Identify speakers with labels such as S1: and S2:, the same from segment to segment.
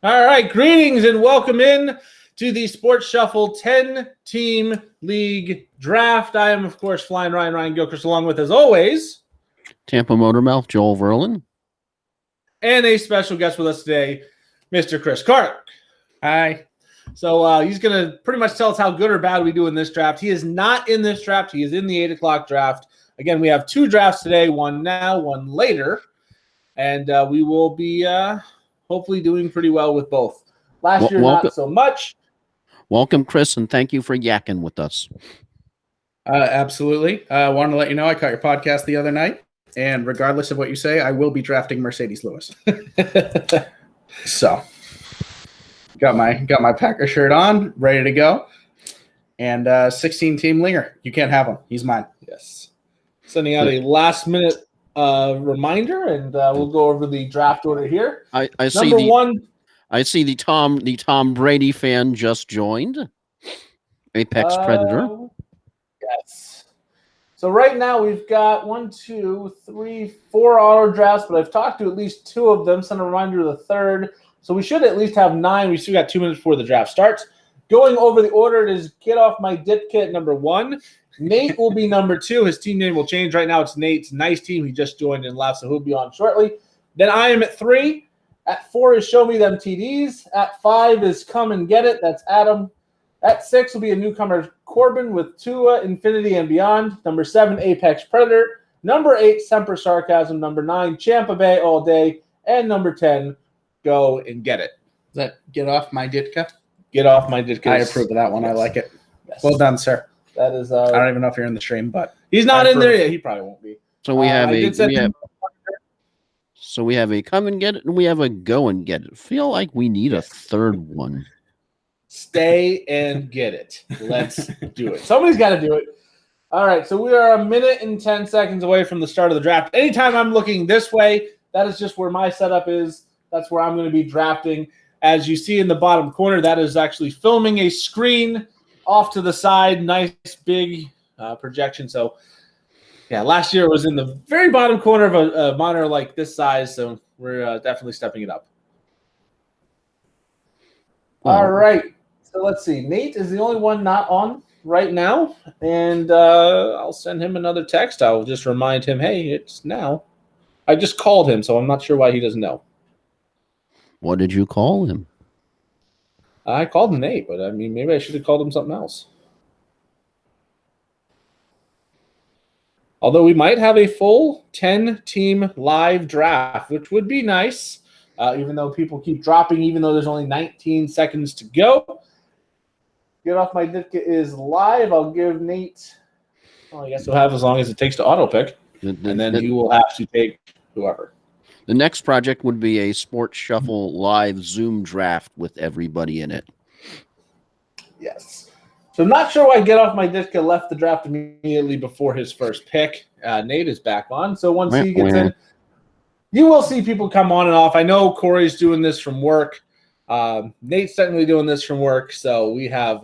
S1: All right, greetings and welcome in to the Sports Shuffle 10-team league draft. I am, of course, Flying Ryan Gilchrist, along with, as always,
S2: Tampa Motormouth, Joel Verlin.
S1: And a special guest with us today, Mr. Chris Clark.
S3: Hi.
S1: So he's going to pretty much tell us how good or bad we do in this draft. He is not in this draft. He is in the 8 o'clock draft. Again, we have 2 drafts today, one now, one later. And we will be hopefully doing pretty well with both. Last year, not so much.
S2: Welcome, Chris, and thank you for yakking with us.
S3: Absolutely. I wanted to let you know I caught your podcast the other night, and regardless of what you say, I will be drafting Mercedes Lewis. So, got my Packer shirt on, ready to go, and 16-team Linger. You can't have him. He's mine.
S1: Yes. Sending out a last-minute reminder, and we'll go over the draft order here.
S2: I see the Tom Brady fan just joined. Apex Predator.
S1: Yes. So right now we've got 1, 2, 3, 4 auto drafts, but I've talked to at least 2 of them. Send a reminder to the third. So we should at least have 9. We still got 2 minutes before the draft starts. Going over the order, it is Get Off My Dip Kit number 1. Nate will be number 2. His team name will change. Right now it's Nate's Nice Team. He just joined and left, so he'll be on shortly. Then I am at 3. At 4 is Show Me Them TDs. At 5 is Come and Get It. That's Adam. At 6 will be a newcomer, Corbin, with Tua, Infinity, and Beyond. Number 7, Apex Predator. Number 8, Semper Sarcasm. Number 9, Champa Bay All Day. And number 10, Go and Get It.
S3: Is that Get Off My Ditka?
S1: Get Off My Ditka.
S3: I approve of that one. Yes. I like it. Yes. Well done, sir.
S1: That is.
S3: I don't even know if you're in the stream, but
S1: he's not in there yet. He probably won't be.
S2: So we have we have a Come and Get It, and we have a Go and Get It. Feel like we need a third one.
S1: Stay and get it. Let's do it. Somebody's got to do it. All right, so we are 1 minute and 10 seconds away from the start of the draft. Anytime I'm looking this way, that is just where my setup is. That's where I'm going to be drafting. As you see in the bottom corner, that is actually filming a screen off to the side. Nice big projection. So, yeah, last year it was in the very bottom corner of a monitor like this size, so we're definitely stepping it up. All right. So let's see. Nate is the only one not on right now, and I'll send him another text. I'll just remind him, hey, it's now. I just called him, so I'm not sure why he doesn't know.
S2: What did you call him?
S1: I called him Nate, but I mean, maybe I should have called him something else. Although we might have a full 10-team live draft, which would be nice, even though people keep dropping, even though there's only 19 seconds to go. Get Off My Ditka is live. I'll give Nate, I guess we'll have as long as it takes to auto pick, and then he will have to take whoever.
S2: The next project would be a Sports Shuffle live Zoom draft with everybody in it.
S1: Yes. So I'm not sure why Get Off My Ditka left the draft immediately before his first pick. Nate is back on. So once he gets in, you will see people come on and off. I know Corey's doing this from work. Nate's technically doing this from work. So we have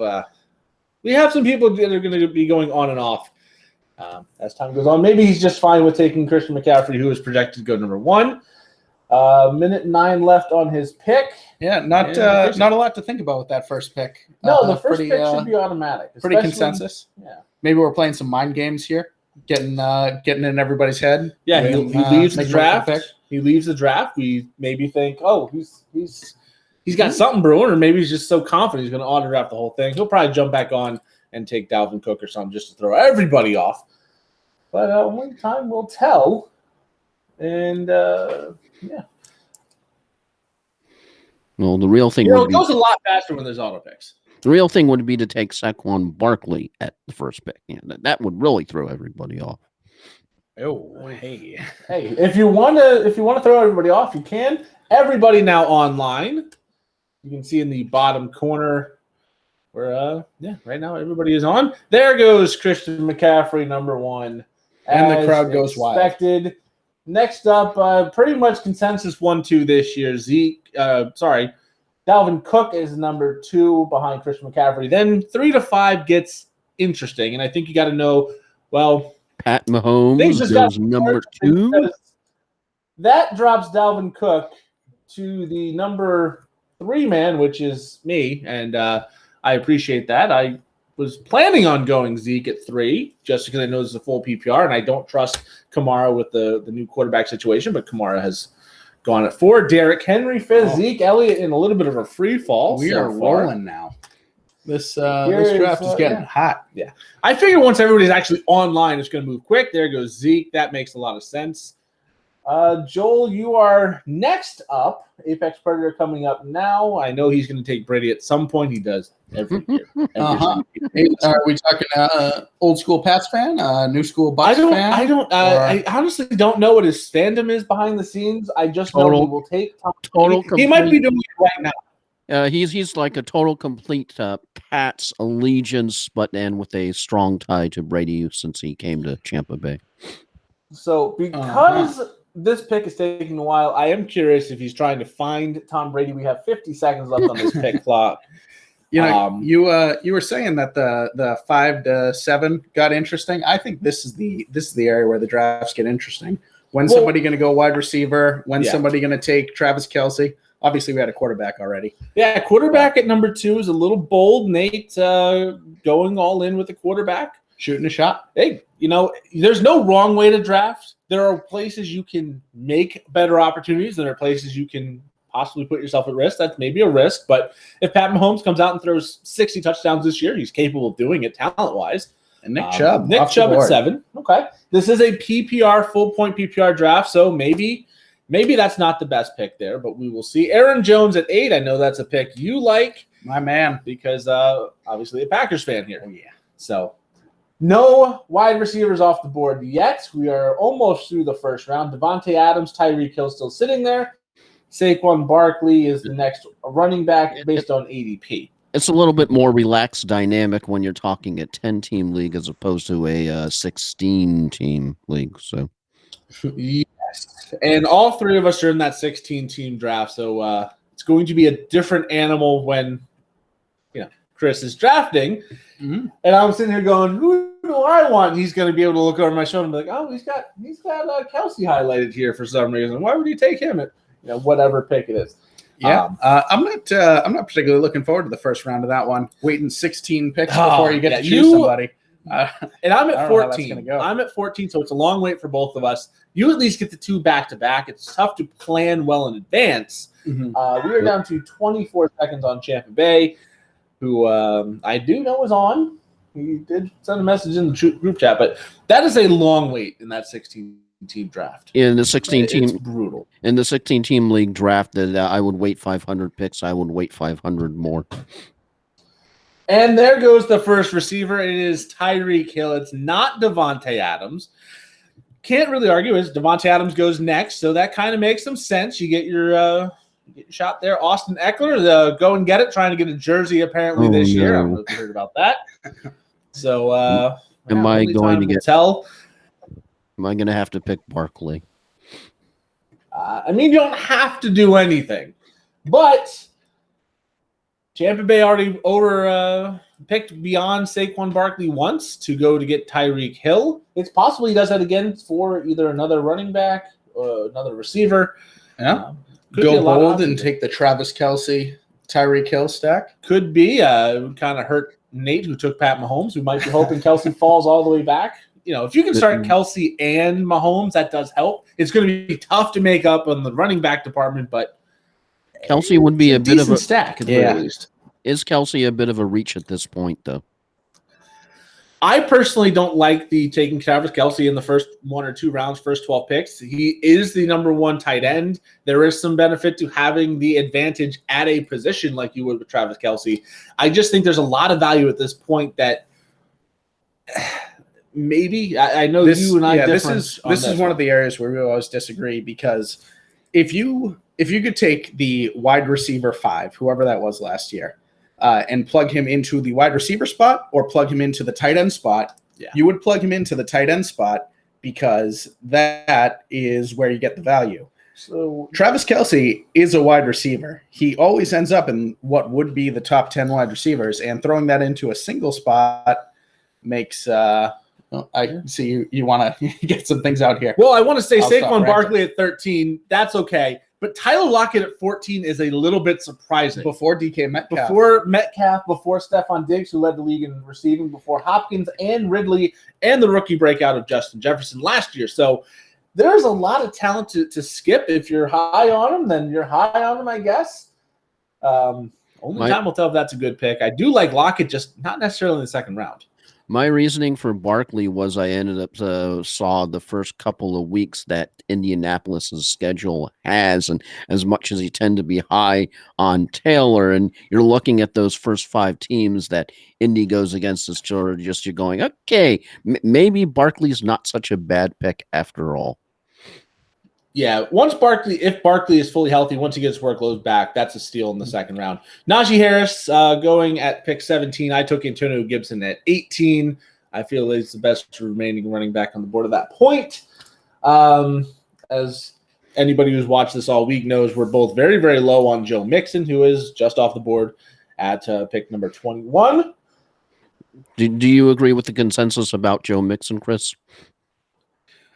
S1: some people that are going to be going on and off as time goes on. Maybe he's just fine with taking Christian McCaffrey, who is projected to go number 1. Minute 9 left on his pick.
S3: Yeah, not a lot to think about with that first pick.
S1: No, the first pick should be automatic.
S3: Pretty consensus.
S1: Yeah.
S3: Maybe we're playing some mind games here, getting in everybody's head.
S1: Yeah, he leaves the draft. He leaves the draft. We maybe think, oh, he's got something brewing, or maybe he's just so confident he's going to auto draft the whole thing. He'll probably jump back on and take Dalvin Cook or something just to throw everybody off. But only time will tell. And yeah.
S2: Well, the real thing
S1: it goes a lot faster when there's auto picks.
S2: The real thing would be to take Saquon Barkley at the first pick. Yeah, that would really throw everybody off.
S1: Oh, hey. If you want to throw everybody off, you can. Everybody now online. You can see in the bottom corner where right now everybody is on. There goes Christian McCaffrey, number 1.
S3: And the crowd goes wild.
S1: Next up, pretty much consensus 1-2 this year. Dalvin Cook is number 2 behind Christian McCaffrey. Then 3 to 5 gets interesting, and I think you got to know. Well,
S2: Pat Mahomes is number 2.
S1: That drops Dalvin Cook to the number 3-man, which is me, and I appreciate that. I was planning on going Zeke at 3 just because I know this is a full PPR, and I don't trust Kamara with the new quarterback situation, but Kamara has gone at 4. Derrick Henry, 5th. Zeke Elliott in a little bit of a free fall.
S3: We are rolling now. This draft is getting hot.
S1: Yeah. I figure once everybody's actually online, it's going to move quick. There goes Zeke. That makes a lot of sense. Joel, you are next up. Apex Predator coming up now. I know he's going to take Brady at some point. He does every year.
S3: Are we talking old school Pats fan, new school Bucks fan?
S1: I honestly don't know what his fandom is behind the scenes. I just know he will take
S2: total.
S1: He might be doing it right now.
S2: He's like a total complete Pats allegiance, but then with a strong tie to Brady since he came to Tampa Bay.
S1: So because this pick is taking a while, I am curious if he's trying to find Tom Brady. We have 50 seconds left on this pick clock.
S3: You know, you were saying that the 5 to 7 got interesting. I think this is the area where the drafts get interesting. When's somebody going to go wide receiver? When's somebody going to take Travis Kelce? Obviously, we had a quarterback already.
S1: Yeah, quarterback at number 2 is a little bold. Nate going all in with the quarterback.
S3: Shooting a shot.
S1: Hey, there's no wrong way to draft. There are places you can make better opportunities. There are places you can possibly put yourself at risk. That's maybe a risk. But if Pat Mahomes comes out and throws 60 touchdowns this year, he's capable of doing it talent-wise.
S3: And Nick Chubb.
S1: Nick Chubb at 7. Okay. This is a PPR, full-point PPR draft, so maybe that's not the best pick there, but we will see. Aaron Jones at 8. I know that's a pick you like.
S3: My man.
S1: Because obviously a Packers fan here.
S3: Oh, yeah.
S1: So no wide receivers off the board yet. We are almost through the first round. Devontae Adams, Tyreek Hill still sitting there. Saquon Barkley is the next running back based on ADP.
S2: It's a little bit more relaxed dynamic when you're talking a 10-team league as opposed to a 16-team league. So,
S1: yes, and all 3 of us are in that 16-team draft. So it's going to be a different animal when Chris is drafting. Mm-hmm. And I'm sitting here going, who do I want? And he's going to be able to look over my shoulder and be like, oh, he's got Kelce highlighted here for some reason. Why would you take him at whatever pick it is?
S3: Yeah, I'm not particularly looking forward to the first round of that one. Waiting 16 picks before you get to choose somebody.
S1: And I'm at 14. I'm at 14, so it's a long wait for both of us. You at least get the 2 back-to-back. It's tough to plan well in advance. Mm-hmm. We are down to 24 seconds on Tampa Bay, who I do know is on. He did send a message in the group chat, but that is a long wait in that 16-team draft.
S2: In the 16-team,
S1: it's brutal.
S2: In the 16-team league draft, that I would wait 500 picks. I would wait 500 more.
S1: And there goes the first receiver. It is Tyreek Hill. It's not Devontae Adams. Can't really argue. Devontae Adams goes next, so that kind of makes some sense. You get your shot there. Austin Eckler, go and get it. Trying to get a jersey apparently this year. I don't know if you heard about that. So,
S2: am I going to get?
S1: Am
S2: I going to have to pick Barkley?
S1: You don't have to do anything, but Tampa Bay already picked beyond Saquon Barkley once to go to get Tyreek Hill. It's possible he does that again for either another running back or another receiver.
S3: Yeah. Go bold and take the Travis Kelce, Tyreek Hill stack.
S1: Could be. Kind of hurt Nate, who took Pat Mahomes. We might be hoping Kelce falls all the way back. If you can start Kelce and Mahomes, that does help. It's going to be tough to make up on the running back department, but
S2: Kelce would be a bit of a
S1: stack at the very least.
S2: Is Kelce a bit of a reach at this point, though?
S1: I personally don't like the taking Travis Kelce in the first 1 or 2 rounds, first 12 picks. He is the number 1 tight end. There is some benefit to having the advantage at a position like you would with Travis Kelce. I just think there's a lot of value at this point that maybe I know you and I.
S3: This is one of the areas where we always disagree, because if you could take the wide receiver 5, whoever that was last year, and plug him into the wide receiver spot or plug him into the tight end spot, you would plug him into the tight end spot because that is where you get the value. So Travis Kelce is a wide receiver. He always ends up in what would be the top 10 wide receivers, and throwing that into a single spot makes I see you want to get some things out here.
S1: Well, I want to say Saquon Barkley at 13. That's okay. But Tyler Lockett at 14 is a little bit surprising.
S3: Before DK Metcalf.
S1: Before Metcalf, before Stephon Diggs, who led the league in receiving, before Hopkins and Ridley, and the rookie breakout of Justin Jefferson last year. So there's a lot of talent to skip. If you're high on him, then you're high on him, I guess. Only time will tell if that's a good pick. I do like Lockett, just not necessarily in the second round.
S2: My reasoning for Barkley was I ended up saw the first couple of weeks that Indianapolis's schedule has, and as much as he tend to be high on Taylor, and you're looking at those first 5 teams that Indy goes against, this just you're going, okay, maybe Barkley's not such a bad pick after all.
S1: Yeah, if Barkley is fully healthy, once he gets workload back, that's a steal in the second round. Najee Harris going at pick 17. I took Antonio Gibson at 18. I feel he's the best remaining running back on the board at that point. As anybody who's watched this all week knows, we're both very, very low on Joe Mixon, who is just off the board at pick number 21.
S2: Do you agree with the consensus about Joe Mixon, Chris?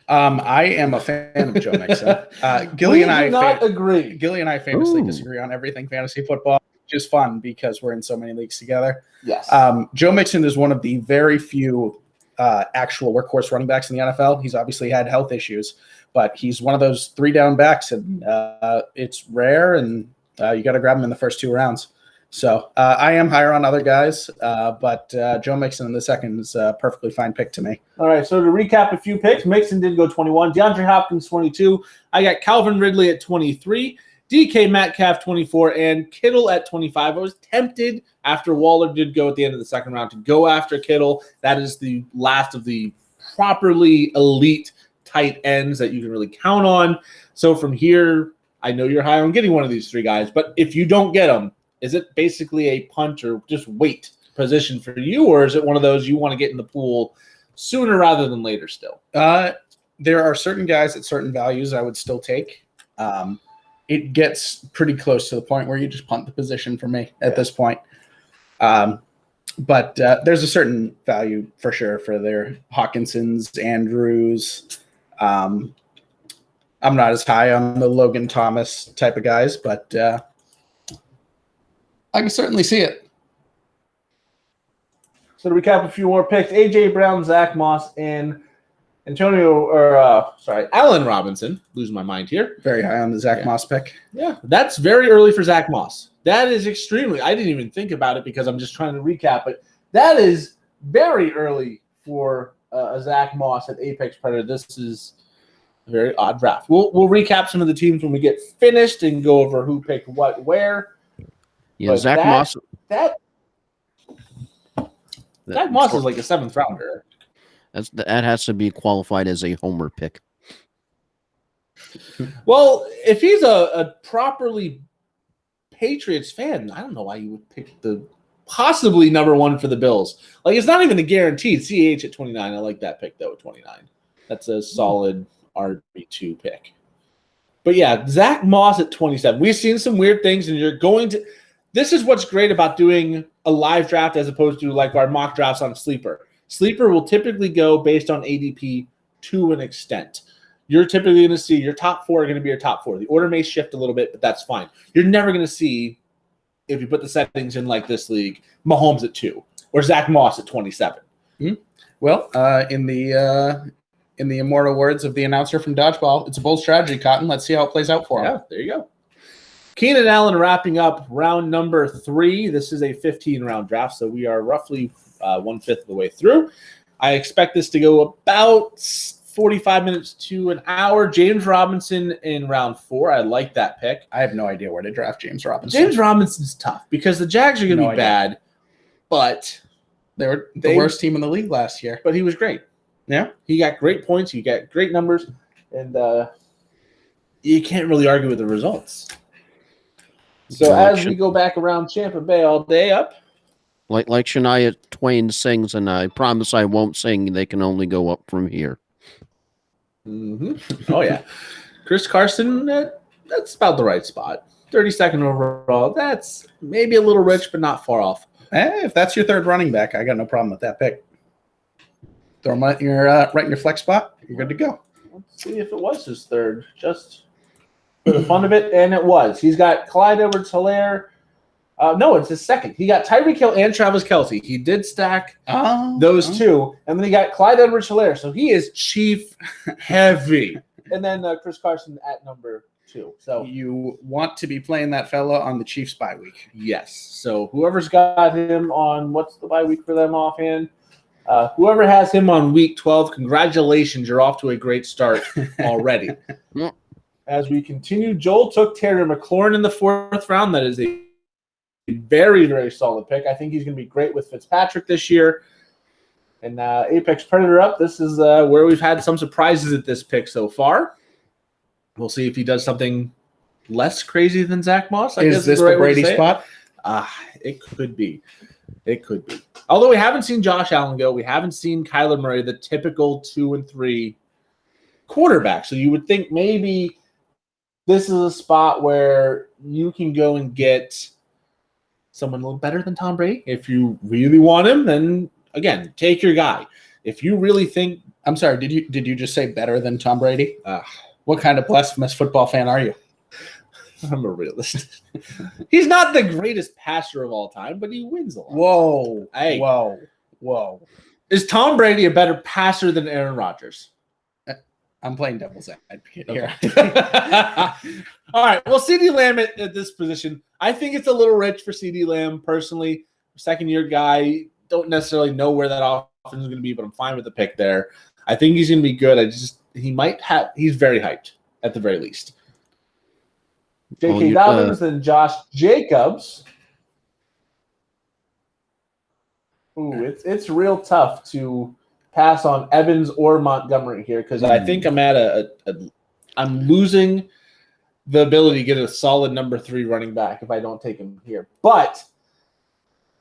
S3: I am a fan of Joe Mixon. Gilly and I
S1: agree.
S3: Gilly and I famously disagree on everything fantasy football, which is fun because we're in so many leagues together.
S1: Yes.
S3: Joe Mixon is one of the very few actual workhorse running backs in the NFL. He's obviously had health issues, but he's one of those 3 down backs, and it's rare, and you got to grab him in the first 2 rounds. So I am higher on other guys, but Joe Mixon in the second is a perfectly fine pick to me.
S1: All right, so to recap a few picks, Mixon did go 21, DeAndre Hopkins 22. I got Calvin Ridley at 23, DK Metcalf 24, and Kittle at 25. I was tempted after Waller did go at the end of the second round to go after Kittle. That is the last of the properly elite tight ends that you can really count on. So from here, I know you're high on getting one of these 3 guys, but if you don't get them, is it basically a punt or just wait position for you, or is it one of those you want to get in the pool sooner rather than later still?
S3: There are certain guys at certain values I would still take. It gets pretty close to the point where you just punt the position for me at this point. But there's a certain value for sure for their Hawkinsons, Andrews. I'm not as high on the Logan Thomas type of guys, but I can certainly see it.
S1: So to recap a few more picks, A.J. Brown, Zach Moss, and Allen Robinson. Losing my mind here.
S3: Very high on the Zach Moss pick.
S1: Yeah, that's very early for Zach Moss. That is extremely. I didn't even think about it because I'm just trying to recap, but that is very early for a Zach Moss at Apex Predator. This is a very odd draft. We'll recap some of the teams when we get finished and go over who picked what where.
S2: Yeah,
S1: But
S2: Zach Moss.
S1: Zach Moss is like a 7th rounder.
S2: That has to be qualified as a homer pick.
S1: Well, if he's a properly Patriots fan, I don't know why you would pick the possibly number 1 for the Bills. Like, it's not even a guaranteed. CH at 29. I like that pick, though, at 29. That's a solid RB2 pick. But, yeah, Zach Moss at 27. We've seen some weird things, and you're going to – this is what's great about doing a live draft as opposed to, like, our mock drafts on Sleeper. Sleeper will typically go based on ADP to an extent. You're typically going to see your top 4 are going to be your top 4. The order may shift a little bit, but that's fine. You're never going to see, if you put the settings in like this league, Mahomes at 2 or Zach Moss at 27.
S3: Mm-hmm. Well, in the immortal words of the announcer from Dodgeball, it's a bold strategy, Cotton. Let's see how it plays out for him.
S1: Yeah, there you go. Keenan Allen wrapping up round number 3. This is a 15-round draft, so we are roughly 1/5 of the way through. I expect this to go about 45 minutes to an hour. James Robinson in round 4. I like that pick.
S3: I have no idea where to draft James Robinson.
S1: James Robinson's tough because the Jags are going to be bad, but
S3: they were the worst team in the league last year.
S1: But he was great.
S3: Yeah.
S1: He got great points. He got great numbers, and you can't really argue with the results. So as we go back around Tampa Bay all day up.
S2: Like Shania Twain sings, and I promise I won't sing, they can only go up from here.
S1: Mm-hmm. Oh, yeah. Chris Carson, that's about the right spot. 32nd overall. That's maybe a little rich, but not far off.
S3: If that's your 3rd running back, I got no problem with that pick. Throw him right in your flex spot. You're good to go.
S1: Let's see if it was his 3rd. Just for the fun of it, and it was. He's got Clyde Edwards-Helaire. No, it's his second. He got Tyreek Hill and Travis Kelce. He did stack those two, and then he got Clyde Edwards-Helaire. So he is Chief heavy. And then Chris Carson at number 2. So
S3: you want to be playing that fella on the Chiefs bye week.
S1: yes. So whoever's got him on, what's the bye week for them offhand? Whoever has him on week 12, congratulations. You're off to a great start already. As we continue, Joel took Terry McLaurin in the 4th round. That is a very, very solid pick. I think he's going to be great with Fitzpatrick this year. And Apex Predator up. This is where we've had some surprises at this pick so far. We'll see if he does something less crazy than Zach Moss.
S3: Is this the Brady spot?
S1: It could be. It could be. Although we haven't seen Josh Allen go, we haven't seen Kyler Murray, the typical 2 and 3 quarterback. So you would think maybe this is a spot where you can go and get someone a little better than Tom Brady. If you really want him, then again, take your guy. If you really think,
S3: I'm sorry, did you just say better than Tom Brady? What kind of blasphemous football fan are you?
S1: I'm a realist. He's not the greatest passer of all time, but he wins a lot.
S3: Whoa.
S1: Hey.
S3: Whoa.
S1: Is Tom Brady a better passer than Aaron Rodgers?
S3: I'm playing devil's advocate here.
S1: All right. Well, CeeDee Lamb at this position, I think it's a little rich for CeeDee Lamb personally. Second-year guy, don't necessarily know where that offense is going to be, but I'm fine with the pick there. I think he's going to be good. He's very hyped at the very least. J.K. Dobbins and Josh Jacobs. Ooh, it's real tough to pass on Evans or Montgomery here because I think I'm at I'm losing the ability to get a solid number 3 running back if I don't take him here. But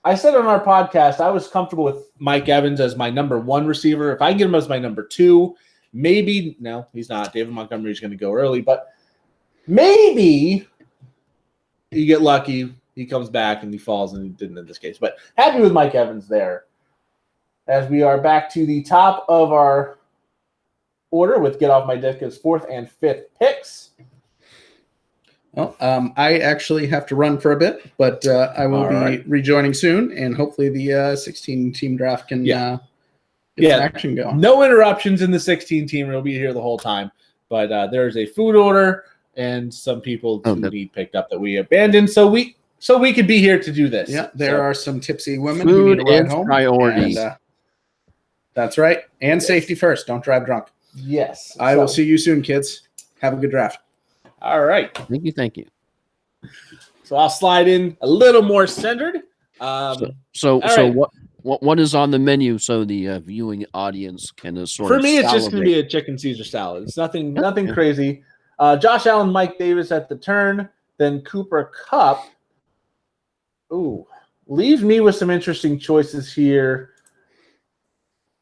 S1: I said on our podcast I was comfortable with Mike Evans as my number 1 receiver. If I get him as my number 2, maybe no, he's not. David Montgomery is going to go early, but maybe you get lucky. He comes back and he falls, and he didn't in this case. But happy with Mike Evans there. As we are back to the top of our order with Get Off My Dick's 4th and 5th picks.
S3: Well, I actually have to run for a bit, but I will be rejoining soon, and hopefully the 16-team draft can get some action going.
S1: No interruptions in the 16-team. We'll be here the whole time. But there's a food order and some people to be picked up that we abandoned, so we could be here to do this.
S3: Yeah, there are some tipsy women
S2: who
S3: need to ride home.
S2: Priorities.
S3: And, that's right. And safety first. Don't drive drunk.
S1: Yes.
S3: I will see you soon, kids. Have a good draft.
S1: All right.
S2: Thank you.
S1: So I'll slide in a little more centered.
S2: So what is on the menu so the viewing audience can sort of
S1: For me, it's
S2: salivate.
S1: just going to be a chicken Caesar salad. It's nothing crazy. Josh Allen, Mike Davis at the turn, then Cooper Kupp. Ooh, leave me with some interesting choices here.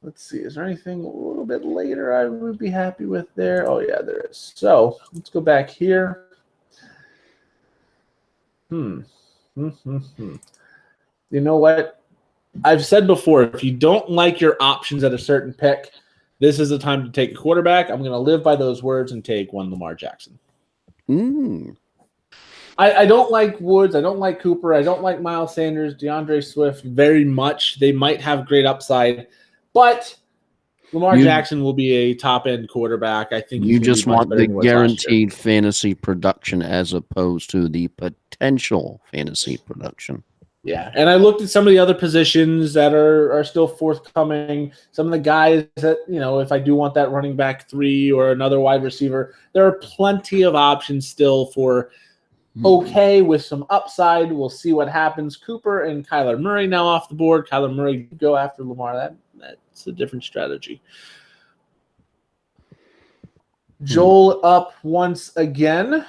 S1: Let's see. Is there anything a little bit later I would be happy with there? Oh, yeah, there is. So let's go back here. You know what? I've said before, if you don't like your options at a certain pick, this is the time to take a quarterback. I'm going to live by those words and take one Lamar Jackson. I don't like Woods. I don't like Cooper. I don't like Miles Sanders, DeAndre Swift very much. They might have great upside. But Lamar Jackson will be a top-end quarterback. I think
S2: you just want the guaranteed fantasy production as opposed to the potential fantasy production.
S1: Yeah, and I looked at some of the other positions that are still forthcoming. Some of the guys that, if I do want that running back 3 or another wide receiver, there are plenty of options still for okay with some upside. We'll see what happens. Cooper and Kyler Murray now off the board. Kyler Murray go after Lamar. That's a different strategy. Joel up once again.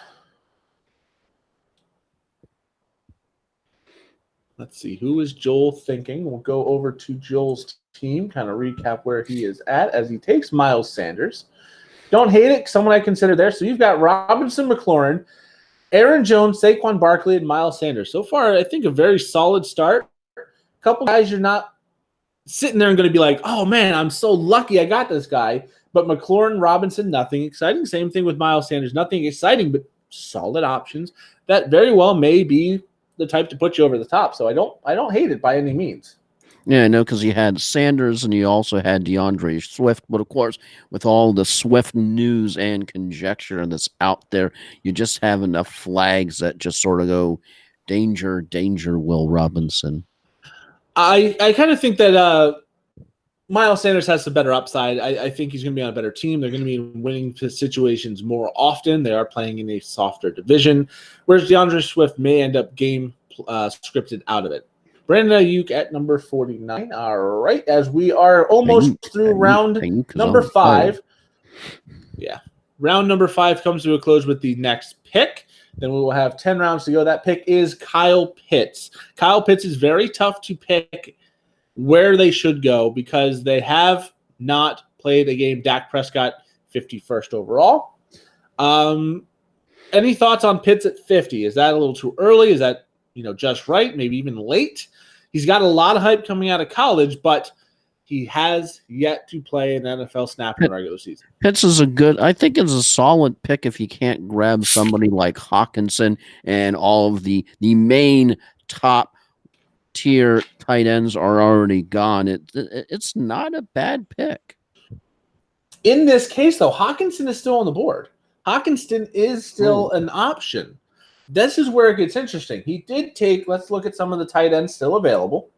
S1: Let's see. Who is Joel thinking? We'll go over to Joel's team, kind of recap where he is at as he takes Miles Sanders. Don't hate it. Someone I consider there. So you've got Robinson McLaurin, Aaron Jones, Saquon Barkley, and Miles Sanders. So far, I think a very solid start. A couple guys you're not sitting there and going to be like, oh, man, I'm so lucky I got this guy. But McLaurin, Robinson, nothing exciting. Same thing with Miles Sanders. Nothing exciting, but solid options that very well may be the type to put you over the top. So I don't hate it by any means.
S2: Yeah, no, because you had Sanders and you also had DeAndre Swift. But of course, with all the Swift news and conjecture that's out there, you just have enough flags that just sort of go, danger, danger, Will Robinson.
S1: I kind of think that Miles Sanders has the better upside. I think he's going to be on a better team. They're going to be in winning situations more often. They are playing in a softer division, whereas DeAndre Swift may end up game scripted out of it. Brandon Ayuk at number 49. All right, as we are almost through round number 5. Yeah, round number 5 comes to a close with the next pick. Then we will have 10 rounds to go. That pick is Kyle Pitts. Kyle Pitts is very tough to pick where they should go because they have not played a game. Dak Prescott, 51st overall. Any thoughts on Pitts at 50? Is that a little too early? Is that just right? Maybe even late? He's got a lot of hype coming out of college, but he has yet to play an NFL snap in the regular season.
S2: Pitts is I think it's a solid pick if you can't grab somebody like Hawkinson and all of the main top tier tight ends are already gone. It's not a bad pick.
S1: In this case, though, Hawkinson is still on the board. Hawkinson is still an option. This is where it gets interesting. He did take, let's look at some of the tight ends still available.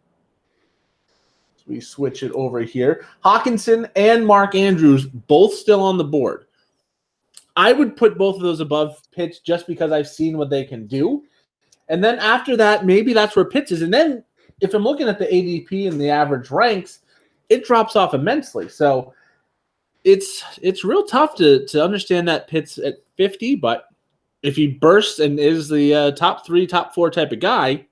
S1: So we switch it over here. Hawkinson and Mark Andrews, both still on the board. I would put both of those above Pitts just because I've seen what they can do. And then after that, maybe that's where Pitts is. And then if I'm looking at the ADP and the average ranks, it drops off immensely. So it's real tough to understand that Pitts at 50, but if he bursts and is the top 3, top 4 type of guy,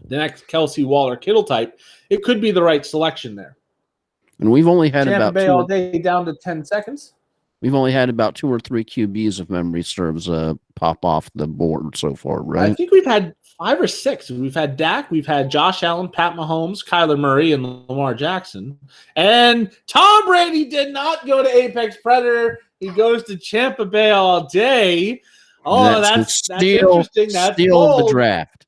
S1: the next Kelsey, Waller, Kittle type, it could be the right selection there.
S2: And we've only had
S1: Tampa
S2: about
S1: Bay all day down to 10 seconds.
S2: We've only had about 2 or 3 QBs, if memory serves, pop off the board so far, right?
S1: I think we've had 5 or 6. We've had Dak, we've had Josh Allen, Pat Mahomes, Kyler Murray, and Lamar Jackson. And Tom Brady did not go to Apex Predator. He goes to Tampa Bay all day. Oh, that's interesting. That's
S2: steal
S1: bold.
S2: Of the draft.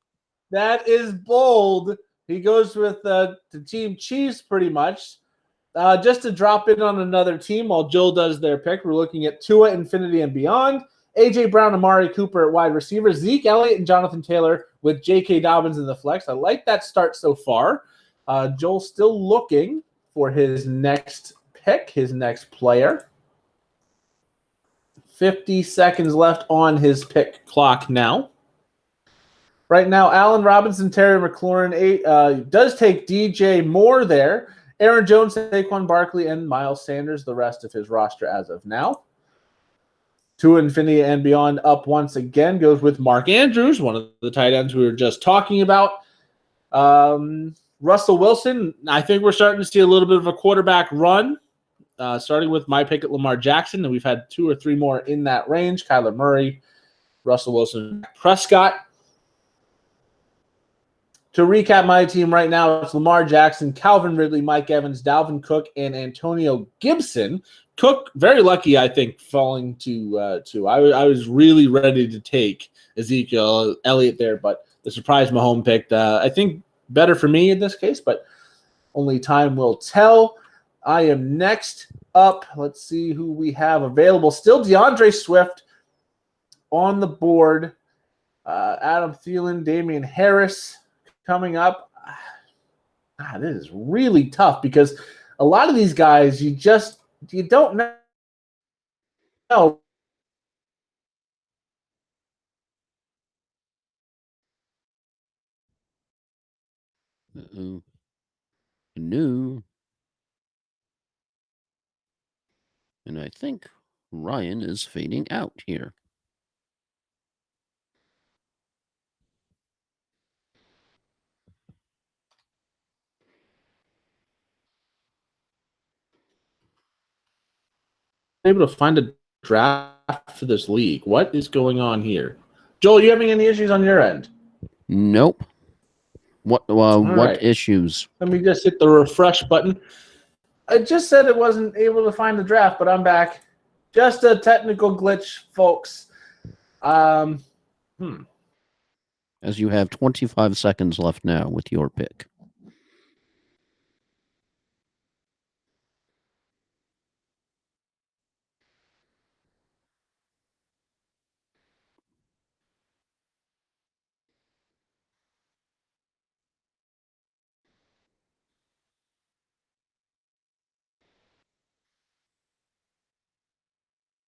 S1: That is bold. He goes with the Team Chiefs pretty much. Just to drop in on another team while Joel does their pick, we're looking at Tua, Infinity, and Beyond. A.J. Brown, Amari Cooper at wide receiver. Zeke Elliott and Jonathan Taylor with J.K. Dobbins in the flex. I like that start so far. Joel's still looking for his next pick, his next player. 50 seconds left on his pick clock now. Right now, Allen Robinson, Terry McLaurin does take DJ Moore there. Aaron Jones, Saquon Barkley, and Miles Sanders, the rest of his roster as of now. To Infinity and Beyond up once again goes with Mark Andrews, one of the tight ends we were just talking about. Russell Wilson, I think we're starting to see a little bit of a quarterback run, starting with my pick at Lamar Jackson, and we've had 2 or 3 more in that range. Kyler Murray, Russell Wilson, Prescott. To recap my team right now, it's Lamar Jackson, Calvin Ridley, Mike Evans, Dalvin Cook, and Antonio Gibson. Cook, very lucky, I think, falling to. I was really ready to take Ezekiel Elliott there, but the surprise Mahomes picked, I think, better for me in this case, but only time will tell. I am next up. Let's see who we have available. Still DeAndre Swift on the board. Adam Thielen, Damian Harris coming up. This is really tough because a lot of these guys you don't know.
S2: Uh-oh. No. And I think Ryan is fading out here.
S1: Able to find a draft for this league. What is going on here? Joel, you having any issues on your end?
S2: Nope. What
S1: right.
S2: issues?
S1: Let me just hit the refresh button. I just said it wasn't able to find the draft, but I'm back. Just a technical glitch, folks.
S2: As you have 25 seconds left now with your pick.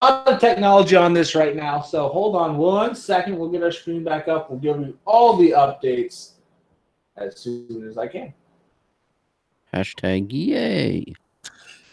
S1: A lot of technology on this right now, so hold on 1 second. We'll get our screen back up. We'll give you all the updates as soon as I can.
S2: Hashtag yay.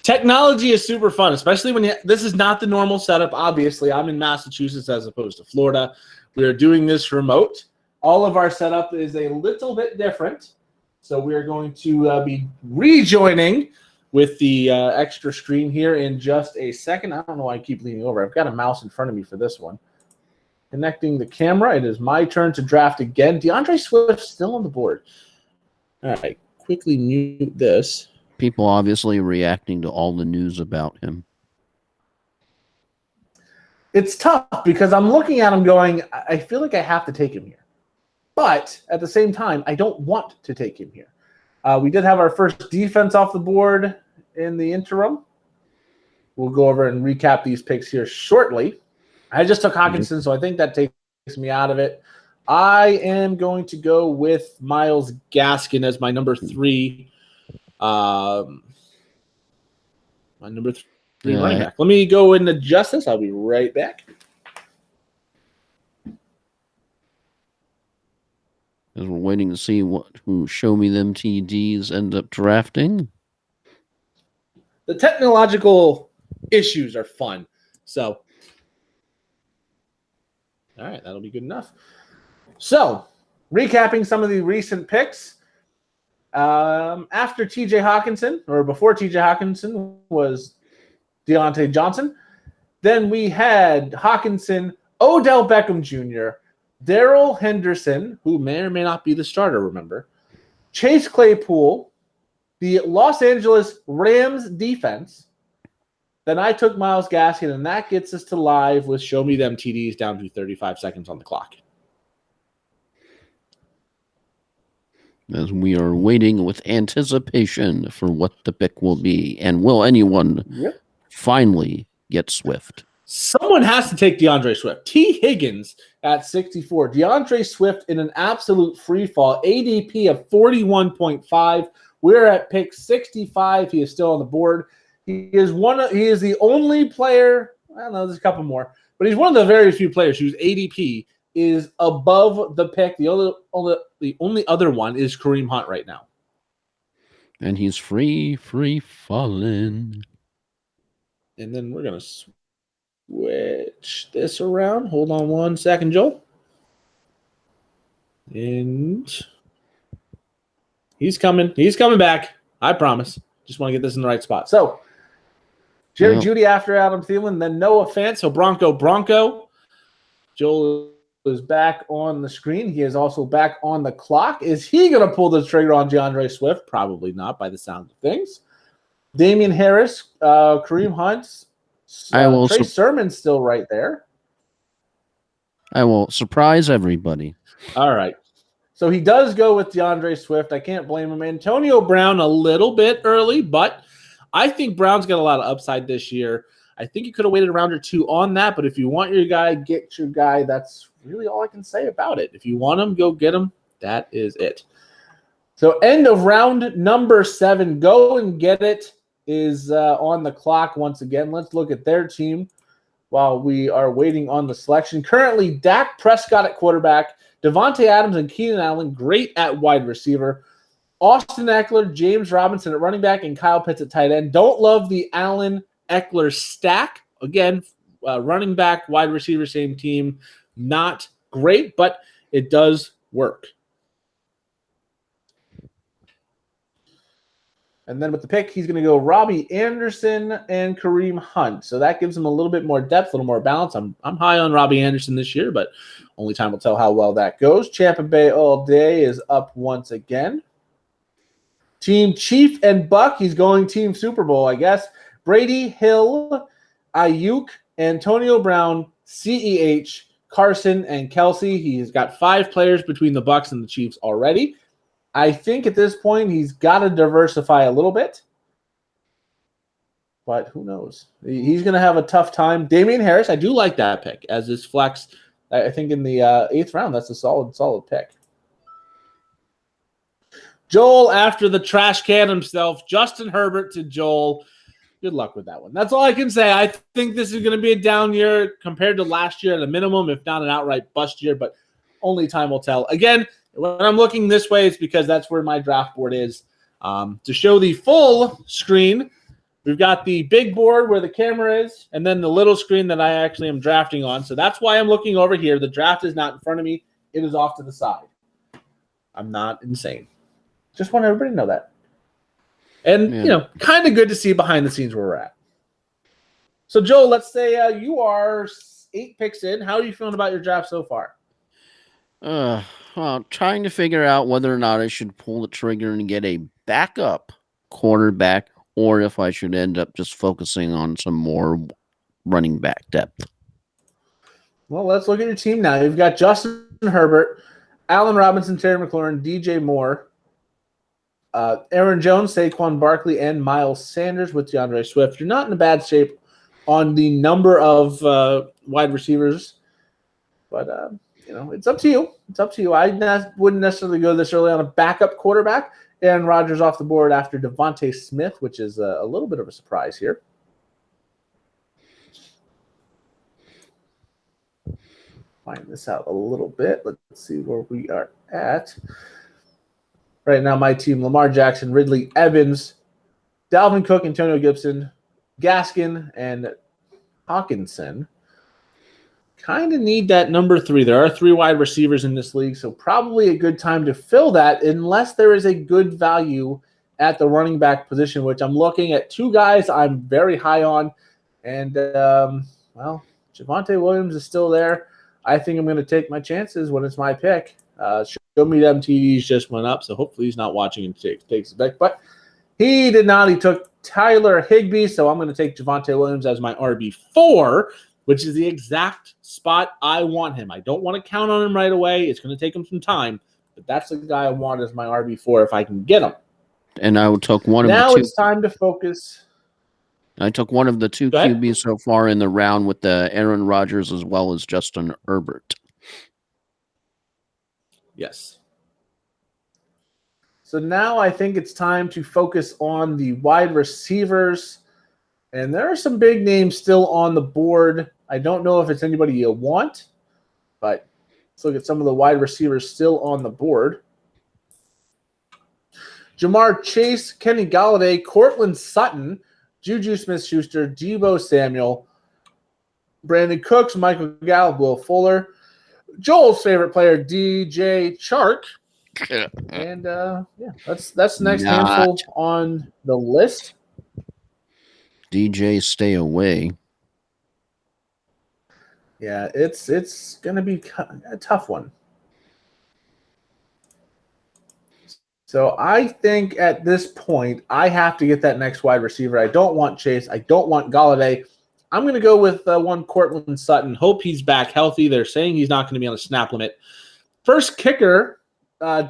S1: Technology is super fun, especially when this is not the normal setup. Obviously, I'm in Massachusetts as opposed to Florida. We are doing this remote. All of our setup is a little bit different. So we are going to be rejoining with the extra screen here in just a second. I don't know why I keep leaning over. I've got a mouse in front of me for this one. Connecting the camera. It is my turn to draft again. DeAndre Swift still on the board. All right, quickly mute this.
S2: People obviously reacting to all the news about him.
S1: It's tough because I'm looking at him going, I feel like I have to take him here. But at the same time, I don't want to take him here. We did have our first defense off the board in the interim. We'll go over and recap these picks here shortly. I just took Hockenson, so I think that takes me out of it. I am going to go with Myles Gaskin as my number 3. My number 3 running back. Let me go and adjust this. I'll be right back.
S2: As we're waiting to see who Show Me Them TDs end up drafting.
S1: The technological issues are fun. So, all right, that'll be good enough. So, recapping some of the recent picks. After TJ Hockenson, or before TJ Hockenson, was Deontay Johnson. Then we had Hockenson, Odell Beckham Jr., Darrell Henderson, who may or may not be the starter, remember, Chase Claypool, the Los Angeles Rams defense. Then I took Myles Gaskin, and that gets us to live with Show Me Them TDs down to 35 seconds on the clock.
S2: As we are waiting with anticipation for what the pick will be. And will anyone finally get Swift?
S1: Someone has to take DeAndre Swift. T. Higgins at 64. DeAndre Swift in an absolute free fall. ADP of 41.5. We're at pick 65. He is still on the board. He is the only player, I don't know, there's a couple more, but he's one of the very few players whose ADP is above the pick. The only other one is Kareem Hunt right now.
S2: And he's free falling.
S1: And then we're going to switch this around. Hold on 1 second, Joel. And he's coming. He's coming back. I promise. Just want to get this in the right spot. So, Jerry Jeudy after Adam Thielen, then Noah Fant. So, Bronco. Joel is back on the screen. He is also back on the clock. Is he going to pull the trigger on DeAndre Swift? Probably not by the sound of things. Damian Harris, Kareem Hunt, Trey Sermon's still right there.
S2: I will surprise everybody.
S1: All right. So he does go with DeAndre Swift. I can't blame him. Antonio Brown a little bit early, but I think Brown's got a lot of upside this year. I think you could have waited a round or two on that, but if you want your guy, get your guy. That's really all I can say about it. If you want him, go get him. That is it. So end of round number 7. Go and get it is on the clock once again. Let's look at their team while we are waiting on the selection. Currently, Dak Prescott at quarterback, Devontae Adams and Keenan Allen, great at wide receiver. Austin Eckler, James Robinson at running back, and Kyle Pitts at tight end. Don't love the Allen-Eckler stack. Again, running back, wide receiver, same team. Not great, but it does work. And then with the pick, he's going to go Robbie Anderson and Kareem Hunt. So that gives him a little bit more depth, a little more balance. I'm high on Robbie Anderson this year, but only time will tell how well that goes. Champa Bay all day is up once again. Team Chief and Buck. He's going Team Super Bowl, I guess. Brady, Hill, Ayuk, Antonio Brown, CEH, Carson and Kelsey. He's got 5 players between the Bucs and the Chiefs already. I think at this point he's got to diversify a little bit. But who knows? He's going to have a tough time. Damian Harris, I do like that pick as his flex. I think in the 8th round, that's a solid pick. Joel after the trash can himself. Justin Herbert to Joel. Good luck with that one. That's all I can say. I think this is going to be a down year compared to last year at a minimum, if not an outright bust year, but only time will tell. Again, when I'm looking this way, it's because that's where my draft board is. To show the full screen, we've got the big board where the camera is, and then the little screen that I actually am drafting on. So that's why I'm looking over here. The draft is not in front of me. It is off to the side. I'm not insane. Just want everybody to know that. And, kind of good to see behind the scenes where we're at. So, Joel, let's say you are 8 picks in. How are you feeling about your draft so far?
S2: Well, trying to figure out whether or not I should pull the trigger and get a backup quarterback, or if I should end up just focusing on some more running back depth.
S1: Well, let's look at your team now. You've got Justin Herbert, Allen Robinson, Terry McLaurin, DJ Moore, Aaron Jones, Saquon Barkley, and Miles Sanders with DeAndre Swift. You're not in a bad shape on the number of wide receivers, but it's up to you. It's up to you. I wouldn't necessarily go this early on a backup quarterback. Aaron Rodgers off the board after Devontae Smith, which is a little bit of a surprise here. Find this out a little bit. Let's see where we are at. Right now, my team, Lamar Jackson, Ridley Evans, Dalvin Cook, Antonio Gibson, Gaskin, and Hawkinson. Kind of need that number 3. There are 3 wide receivers in this league, so probably a good time to fill that unless there is a good value at the running back position, which I'm looking at 2 guys I'm very high on. And, Javonte Williams is still there. I think I'm going to take my chances when it's my pick. Show Me Them TVs just went up, so hopefully he's not watching and takes it back. But he did not. He took Tyler Higbee, so I'm going to take Javonte Williams as my RB4, which is the exact spot I want him. I don't want to count on him right away. It's going to take him some time, but that's the guy I want as my RB4 if I can get him.
S2: And I took one of
S1: now
S2: the 2.
S1: Now it's time to focus.
S2: I took one of the 2 QBs so far in the round with Aaron Rodgers as well as Justin Herbert.
S1: Yes. So now I think it's time to focus on the wide receivers. And there are some big names still on the board. I don't know if it's anybody you want, but let's look at some of the wide receivers still on the board. Jamar Chase, Kenny Golladay, Cortland Sutton, Juju Smith-Schuster, Deebo Samuel, Brandon Cooks, Michael Gallup, Will Fuller, Joel's favorite player, DJ Chark. And that's the next handful on the list.
S2: DJ, stay away.
S1: Yeah, it's going to be a tough one. So I think at this point, I have to get that next wide receiver. I don't want Chase. I don't want Golladay. I'm going to go with one Cortland Sutton. Hope he's back healthy. They're saying he's not going to be on the snap limit. First kicker,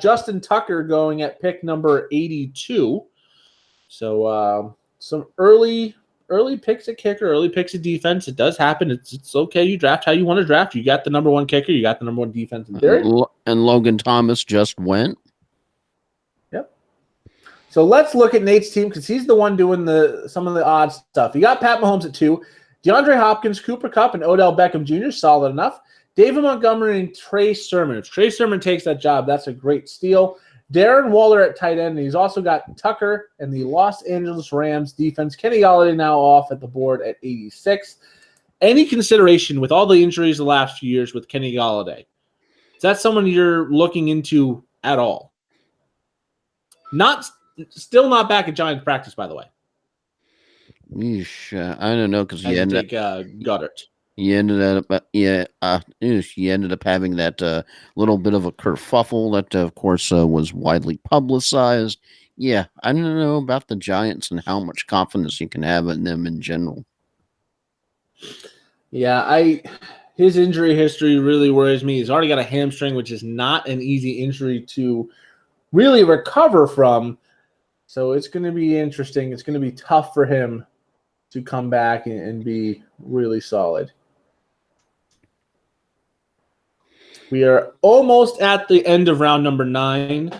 S1: Justin Tucker going at pick number 82. So some early picks at kicker, early picks at defense. It does happen. It's okay. You draft how you want to draft. You got the number 1 kicker. You got the number 1 defense.
S2: And Logan Thomas just went.
S1: Yep. So let's look at Nate's team because he's the one doing some of the odd stuff. You got Pat Mahomes at 2. DeAndre Hopkins, Cooper Kupp, and Odell Beckham Jr. Solid enough. David Montgomery and Trey Sermon. If Trey Sermon takes that job, that's a great steal. Darren Waller at tight end. And he's also got Tucker and the Los Angeles Rams defense. Kenny Golladay now off at the board at 86. Any consideration with all the injuries the last few years with Kenny Golladay? Is that someone you're looking into at all? Still not back at Giants practice, by the way.
S2: Yeesh, I don't know because he ended up
S1: Goddard.
S2: He ended up, he ended up having that little bit of a kerfuffle that, of course, was widely publicized. Yeah, I don't know about the Giants and how much confidence you can have in them in general.
S1: Yeah, his injury history really worries me. He's already got a hamstring, which is not an easy injury to really recover from. So it's going to be interesting. It's going to be tough for him to come back and be really solid. We are almost at the end of round number 9.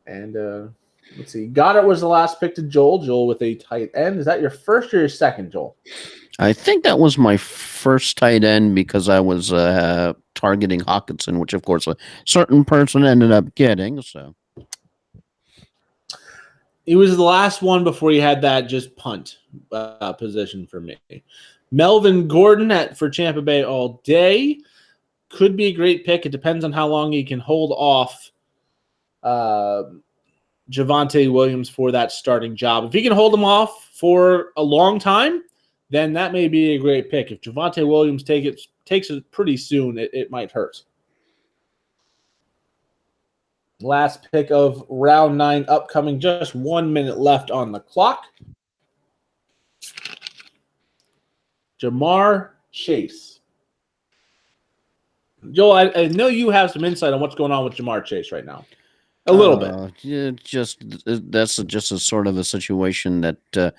S1: And let's see. Goddard was the last pick to Joel. Joel with a tight end. Is that your first or your second, Joel?
S2: I think that was my first tight end because I was targeting Hawkinson, which, of course, a certain person ended up getting. So
S1: he was the last one before he had that just punt position for me. Melvin Gordon for Tampa Bay all day. Could be a great pick. It depends on how long he can hold off Javonte Williams for that starting job. If he can hold him off for a long time, then that may be a great pick. If Javonte Williams takes it pretty soon, it might hurt. Last pick of round 9 upcoming. Just 1 minute left on the clock. Ja'Marr Chase. Joel, I know you have some insight on what's going on with Ja'Marr Chase right now. A little bit.
S2: Yeah, that's just a sort of a situation that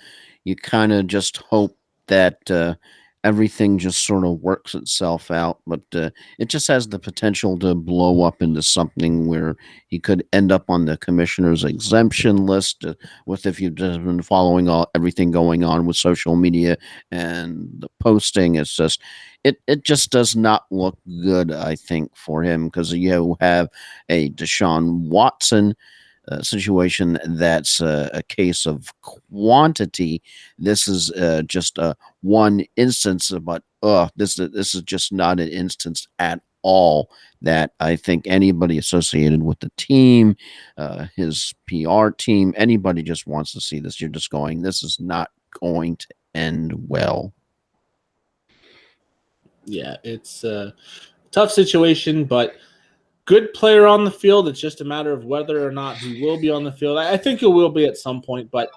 S2: you kind of just hope that everything just sort of works itself out. But it just has the potential to blow up into something where he could end up on the commissioner's exemption list with if you've just been following everything going on with social media and the posting. It's just it just does not look good, I think, for him because you have a Deshaun Watson situation that's a case of quantity. This is just one instance, but this is just not an instance at all that I think anybody associated with the team, his PR team, anybody just wants to see this. You're just going, this is not going to end well.
S1: Yeah, it's a tough situation, but good player on the field. It's just a matter of whether or not he will be on the field. I think he will be at some point, but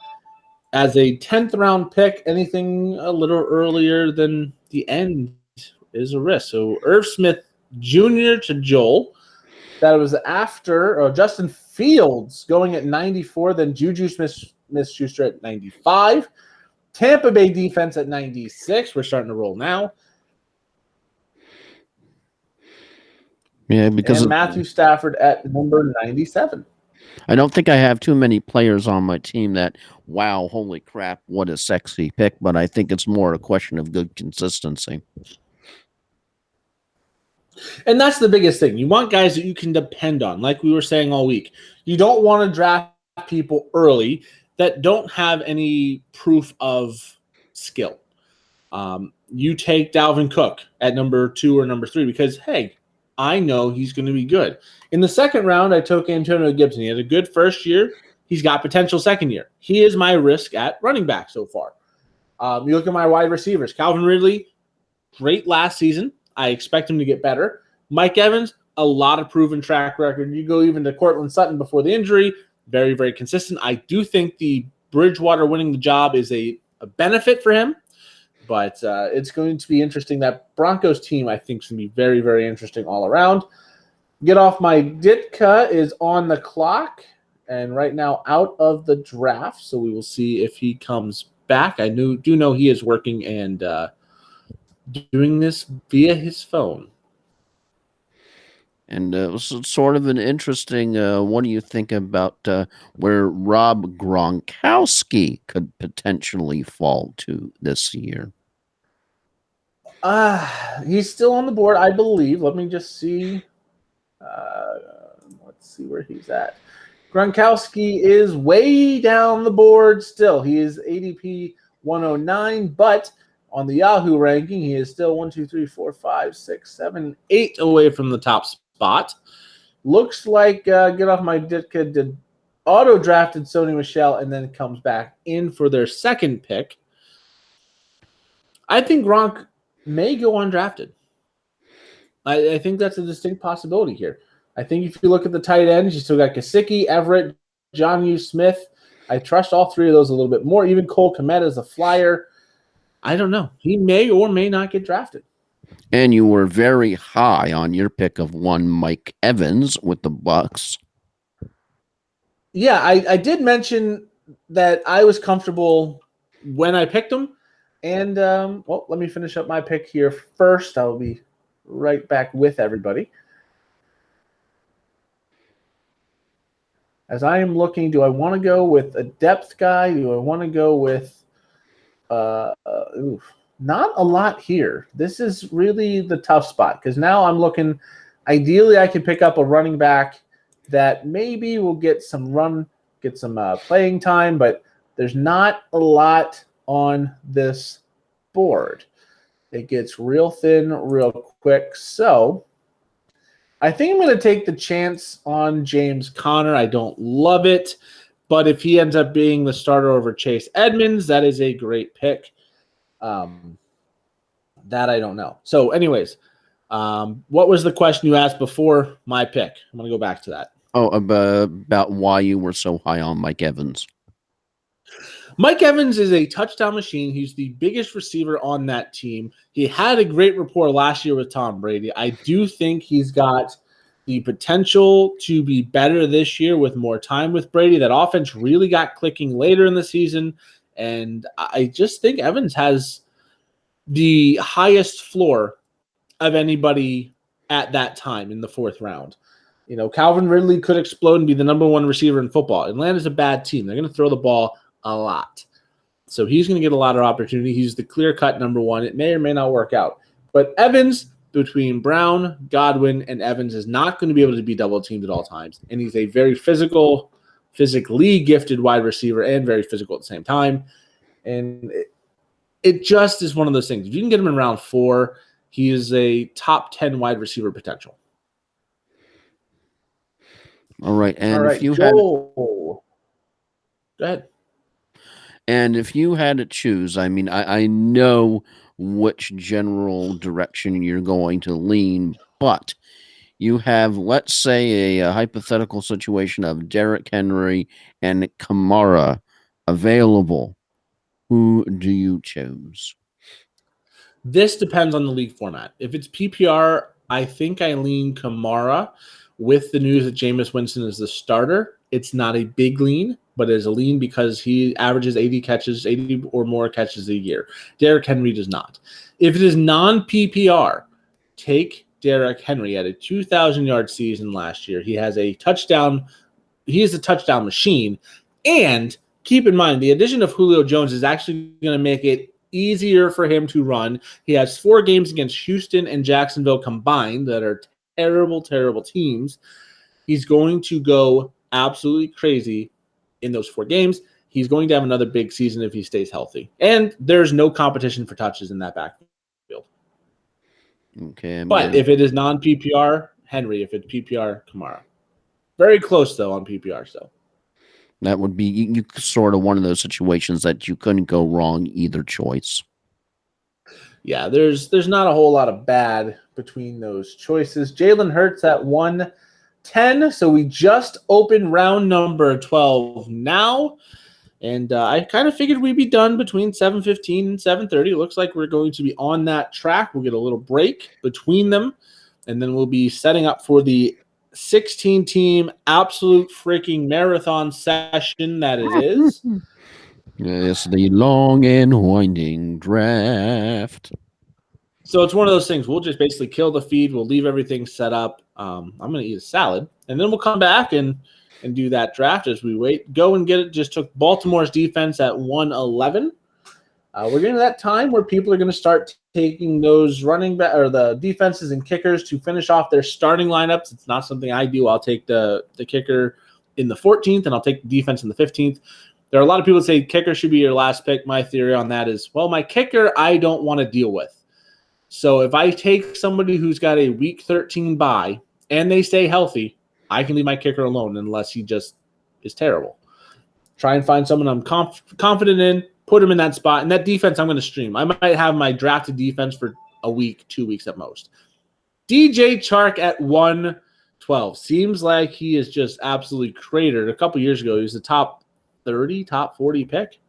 S1: as a 10th round pick, anything a little earlier than the end is a risk. So Irv Smith Jr. to Joel. That was after Justin Fields going at 94, then Juju Smith-Schuster at 95. Tampa Bay defense at 96. We're starting to roll now.
S2: Yeah, because
S1: and Matthew Stafford at number 97.
S2: I don't think I have too many players on my team that, wow, holy crap, what a sexy pick. But I think it's more a question of good consistency.
S1: And that's the biggest thing. You want guys that you can depend on, like we were saying all week. You don't want to draft people early that don't have any proof of skill. You take Dalvin Cook at number 2 or number 3 because, hey, I know he's going to be good. In the second round, I took Antonio Gibson. He had a good first year. He's got potential second year. He is my risk at running back so far. You look at my wide receivers. Calvin Ridley, great last season. I expect him to get better. Mike Evans, a lot of proven track record. You go even to Cortland Sutton before the injury, very, very consistent. I do think the Bridgewater winning the job is a benefit for him. But it's going to be interesting. That Broncos team, I think, is going to be very, very interesting all around. Get Off My Ditka is on the clock and right now out of the draft. So we will see if he comes back. I do know he is working and doing this via his phone.
S2: And it was sort of an interesting, what do you think about where Rob Gronkowski could potentially fall to this year?
S1: He's still on the board, I believe. Let me just see. Let's see where he's at. Gronkowski is way down the board still. He is ADP 109, but on the Yahoo ranking, he is still 1, 2, 3, 4, 5, 6, 7, 8 away from the top spot. Looks like Get Off My Ditka did auto-drafted Sony Michel and then comes back in for their second pick. I think Gronk may go undrafted. I think that's a distinct possibility here. I think if you look at the tight ends, you still got Gesicki, Everett, Jonnu Smith. I trust all three of those a little bit more. Even Cole Kmet is a flyer. I don't know. He may or may not get drafted.
S2: And you were very high on your pick of one Mike Evans with the Bucks.
S1: Yeah, I did mention that I was comfortable when I picked him. And, well, let me finish up my pick here first. I'll be right back with everybody. As I am looking, do I want to go with a depth guy? Do I want to go with not a lot here. This is really the tough spot because now I'm looking. Ideally, I could pick up a running back that maybe will get some playing time, but there's not a lot on this board. It gets real thin real quick. So I think I'm going to take the chance on James Conner. I don't love it, but if he ends up being the starter over Chase Edmonds, that is a great pick. That I don't know. So anyways, what was the question you asked before my pick? I'm going to go back to that.
S2: Oh, about why you were so high on Mike Evans.
S1: Mike Evans is a touchdown machine. He's the biggest receiver on that team. He had a great rapport last year with Tom Brady. I do think he's got the potential to be better this year with more time with Brady. That offense really got clicking later in the season, and I just think Evans has the highest floor of anybody at that time in the fourth round. You know, Calvin Ridley could explode and be the number one receiver in football. Atlanta's a bad team. They're going to throw the ball a lot. So he's going to get a lot of opportunity. He's the clear-cut number one. It may or may not work out. But Evans, between Brown, Godwin, and Evans, is not going to be able to be double-teamed at all times. And he's a very physically gifted wide receiver and very physical at the same time. And it just is one of those things. If you can get him in round 4, he is a top 10 wide receiver potential.
S2: All right. And
S1: if you go ahead.
S2: And if you had to choose, I mean, I know which general direction you're going to lean, but you have, let's say, a hypothetical situation of Derrick Henry and Kamara available. Who do you choose?
S1: This depends on the league format. If it's PPR, I think I lean Kamara with the news that Jameis Winston is the starter. It's not a big lean, but it is a lean because he averages 80 or more catches a year. Derrick Henry does not. If it is non-PPR, take Derrick Henry at a 2,000-yard season last year. He has a touchdown. He is a touchdown machine. And keep in mind, the addition of Julio Jones is actually going to make it easier for him to run. He has 4 games against Houston and Jacksonville combined that are terrible, terrible teams. He's going to go absolutely crazy in those 4 games. He's going to have another big season if he stays healthy. And there's no competition for touches in that backfield.
S2: Okay.
S1: But if it is non-PPR, Henry. If it's PPR, Kamara. Very close, though, on PPR still.
S2: That would be you sort of one of those situations that you couldn't go wrong either choice.
S1: Yeah, there's not a whole lot of bad between those choices. Jalen Hurts at 110. So we just opened round number 12 now. And I kind of figured we'd be done between 7:15 and 7:30. It looks like we're going to be on that track. We'll get a little break between them. And then we'll be setting up for the 16-team absolute freaking marathon session that it is.
S2: Yes, the long and winding draft.
S1: So it's one of those things. We'll just basically kill the feed. We'll leave everything set up. I'm going to eat a salad. And then we'll come back and do that draft as we wait. Go and get it. Just took Baltimore's defense at 111. We're getting to that time where people are going to start taking those running back or the defenses and kickers to finish off their starting lineups. It's not something I do. I'll take the kicker in the 14th, and I'll take the defense in the 15th. There are a lot of people that say kicker should be your last pick. My theory on that is, well, my kicker I don't want to deal with. So if I take somebody who's got a week 13 bye and they stay healthy, I can leave my kicker alone unless he just is terrible. Try and find someone I'm confident in, put him in that spot. And that defense I'm going to stream. I might have my drafted defense for a week, 2 weeks at most. DJ Chark at 112. Seems like he is just absolutely cratered. A couple years ago, he was the top 30, top 40 pick.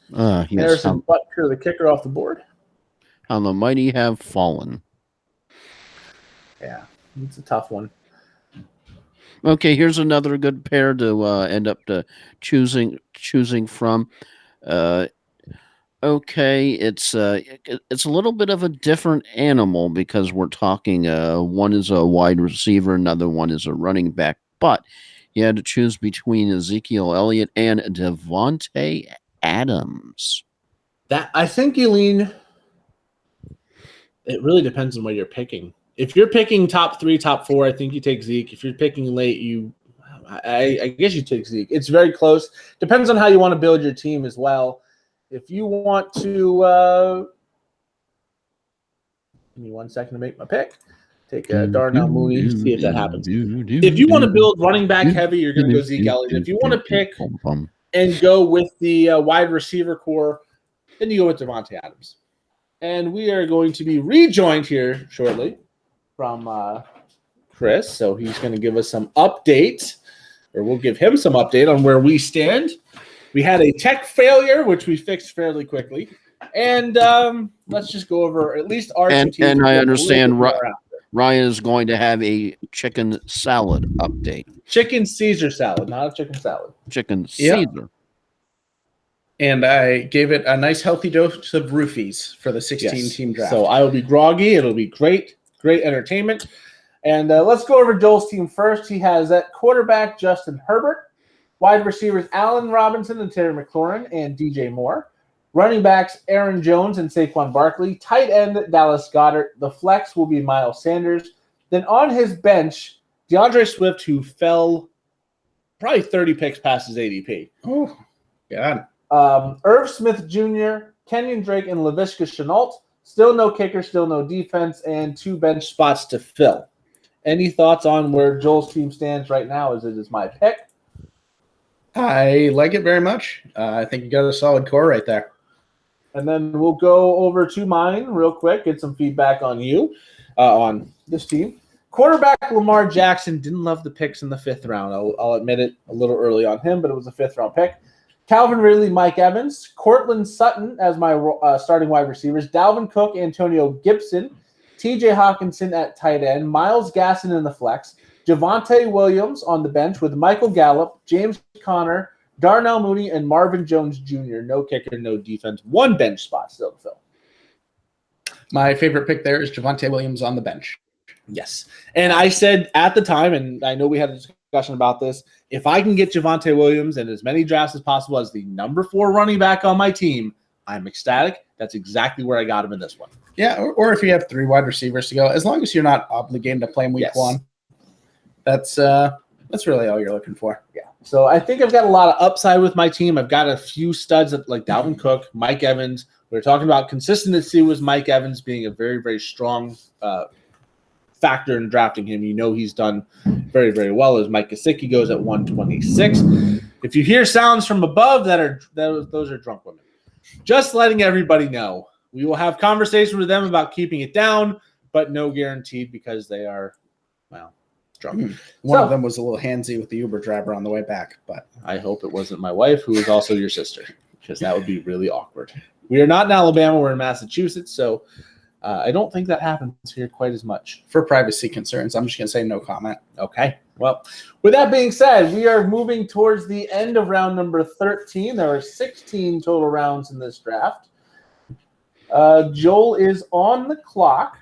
S2: Yes,
S1: Harrison Butker, the kicker, off the board.
S2: how the mighty have fallen.
S1: Yeah, it's a tough one.
S2: Okay, here's another good pair to end up to choosing from. Okay, it's a little bit of a different animal because we're talking one is a wide receiver, another one is a running back, but you had to choose between Ezekiel Elliott and Devontae Adams.
S1: That I think you lean. It really depends on what you're picking. If you're picking top 3, top 4, I think you take Zeke. If you're picking late, I guess you take Zeke. It's very close. Depends on how you want to build your team as well. If you want to, give me 1 second to make my pick. Take Darnell Mooney, see if that happens. If you want to build running back heavy, you're going to go Zeke Elliott. If you want to pick and go with the wide receiver core, then you go with Devontae Adams. And we are going to be rejoined here shortly from Chris. So he's going to give us some update, or we'll give him some update on where we stand. We had a tech failure, which we fixed fairly quickly. And let's just go over at least our two teams.
S2: And I understand Ryan is going to have a chicken salad update.
S1: Chicken Caesar salad, not a chicken salad.
S2: Chicken Caesar.
S3: And I gave it a nice healthy dose of roofies for the 16-team draft.
S1: So I will be groggy. It'll be great entertainment. And let's go over Joel's team first. He has at quarterback Justin Herbert, wide receivers Allen Robinson and Terry McLaurin and DJ Moore, running backs Aaron Jones and Saquon Barkley, tight end Dallas Goedert. The flex will be Miles Sanders. Then on his bench, DeAndre Swift, who fell probably 30 picks past his ADP.
S3: Oh, God.
S1: Irv Smith Jr., Kenyon Drake, and Laviska Shenault. Still no kicker, still no defense, and 2 bench spots to fill. Any thoughts on where Joel's team stands right now as it is my pick?
S3: I like it very much. I think you got a solid core right there.
S1: And then we'll go over to mine real quick, get some feedback on you, on this team. Quarterback Lamar Jackson, didn't love the picks in the 5th round. I'll admit it, a little early on him, but it was a 5th round pick. Calvin Ridley, Mike Evans, Cortland Sutton as my starting wide receivers, Dalvin Cook, Antonio Gibson, TJ Hawkinson at tight end, Myles Gaskin in the flex, Javonte Williams on the bench with Michael Gallup, James Conner, Darnell Mooney, and Marvin Jones Jr. No kicker, no defense, 1 bench spot still to fill.
S3: My favorite pick there is Javonte Williams on the bench.
S1: Yes. And I said at the time, and I know we had a discussion about this, if I can get Javonte Williams in as many drafts as possible as the number 4 running back on my team, I'm ecstatic. That's exactly where I got him in this one.
S3: Yeah, or if you have 3 wide receivers to go, as long as you're not obligated to play in week 1, that's really all you're looking for.
S1: Yeah. So I think I've got a lot of upside with my team. I've got a few studs like Dalvin Cook, Mike Evans. We were talking about consistency with Mike Evans being a very, very strong factor in drafting him. You know he's done very, very well as Mike Gesicki goes at 126. If you hear sounds from above, those are drunk women. Just letting everybody know. We will have conversations with them about keeping it down, but no guaranteed because they are, well, drunk.
S3: One of them was a little handsy with the Uber driver on the way back, but
S1: I hope it wasn't my wife, who is also your sister, because that would be really awkward. We are not in Alabama. We're in Massachusetts, so I don't think that happens here quite as much.
S3: For privacy concerns, I'm just going to say no comment.
S1: Okay. Well, with that being said, we are moving towards the end of round number 13. There are 16 total rounds in this draft. Joel is on the clock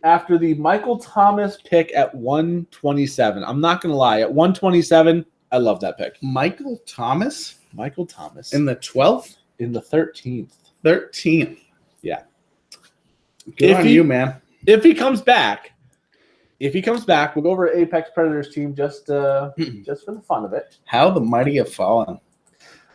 S1: after the Michael Thomas pick at 127. I'm not going to lie. At 127, I love that pick.
S3: Michael Thomas?
S1: Michael Thomas.
S3: In the 12th?
S1: In the 13th.
S3: 13th.
S1: Yeah.
S3: Good on you, man.
S1: If he comes back, we'll go over Apex Predators team just for the fun of it.
S3: How the mighty have fallen.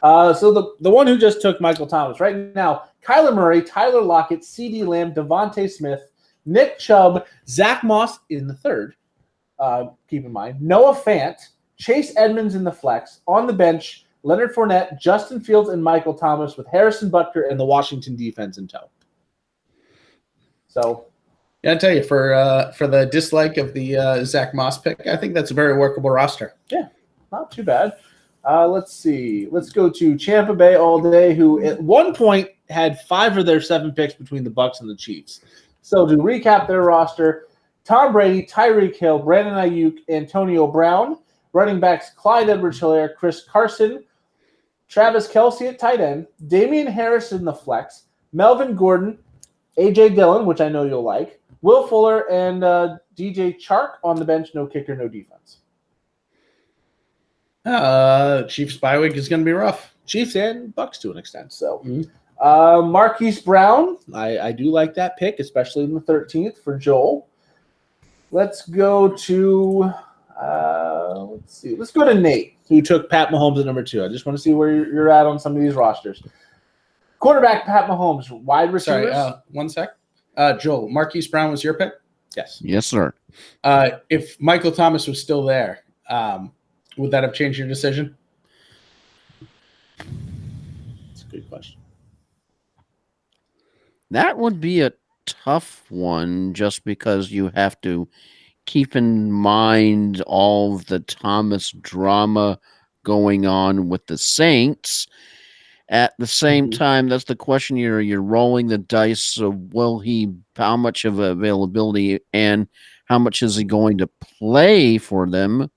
S1: So the one who just took Michael Thomas right now, Kyler Murray, Tyler Lockett, CeeDee Lamb, Devontae Smith, Nick Chubb, Zach Moss in the 3rd. Keep in mind, Noah Fant, Chase Edmonds in the flex. On the bench, Leonard Fournette, Justin Fields, and Michael Thomas with Harrison Butker and the Washington defense in tow. So,
S3: yeah, I tell you, for the dislike of the Zach Moss pick, I think that's a very workable roster.
S1: Yeah, not too bad. Let's see. Let's go to Tampa Bay all day, who at one point had 5 of their 7 picks between the Bucks and the Chiefs. So to recap their roster, Tom Brady, Tyreek Hill, Brandon Ayuk, Antonio Brown, running backs Clyde Edwards-Helaire, Chris Carson, Travis Kelce at tight end, Damian Harris in the flex, Melvin Gordon, A.J. Dillon, which I know you'll like, Will Fuller, and DJ Chark on the bench. No kicker, no defense.
S3: Chiefs bye week is going to be rough.
S1: Chiefs and Bucks to an extent. So, Marquise Brown, I do like that pick, especially in the 13th for Joel. Let's go to Let's go to Nate, who took Pat Mahomes at number 2. I just want to see where you're at on some of these rosters. Quarterback Pat Mahomes, wide receivers.
S3: Sorry, 1 sec. Joel, Marquise Brown was your pick?
S1: Yes.
S2: Yes, sir.
S3: If Michael Thomas was still there, would that have changed your decision?
S1: That's a good question.
S2: That would be a tough one just because you have to keep in mind all of the Thomas drama going on with the Saints. At the same time, that's the question you're rolling the dice. So how much of availability and how much is he going to play for them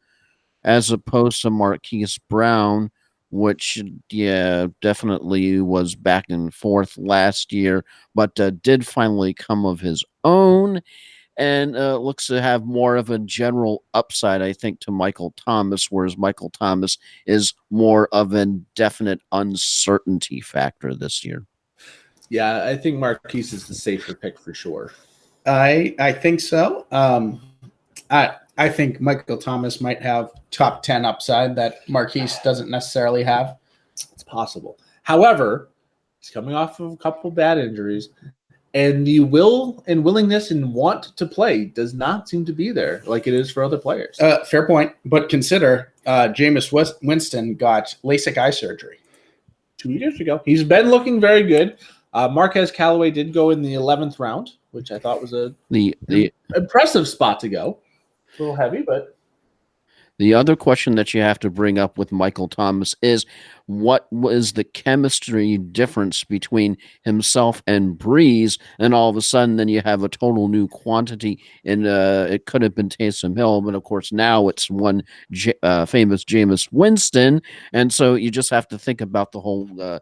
S2: as opposed to Marquise Brown, which, definitely was back and forth last year, but did finally come of his own and looks to have more of a general upside, I think, to Michael Thomas, whereas Michael Thomas is more of a definite uncertainty factor this year.
S1: Yeah, I think Marquise is the safer pick for sure.
S3: I think so. I think Michael Thomas might have top 10 upside that Marquise doesn't necessarily have.
S1: It's possible. However, he's coming off of a couple bad injuries, and the will and willingness and want to play does not seem to be there like it is for other players.
S3: Fair point, but consider Jameis Winston got LASIK eye surgery
S1: 2 years ago. He's been looking very good. Marquez Callaway did go in the 11th round, which I thought was the impressive spot to go. A little heavy, but
S2: the other question that you have to bring up with Michael Thomas is what was the chemistry difference between himself and Breeze, and all of a sudden then you have a total new quantity, and it could have been Taysom Hill, but of course now it's one famous Jameis Winston, and so you just have to think about the whole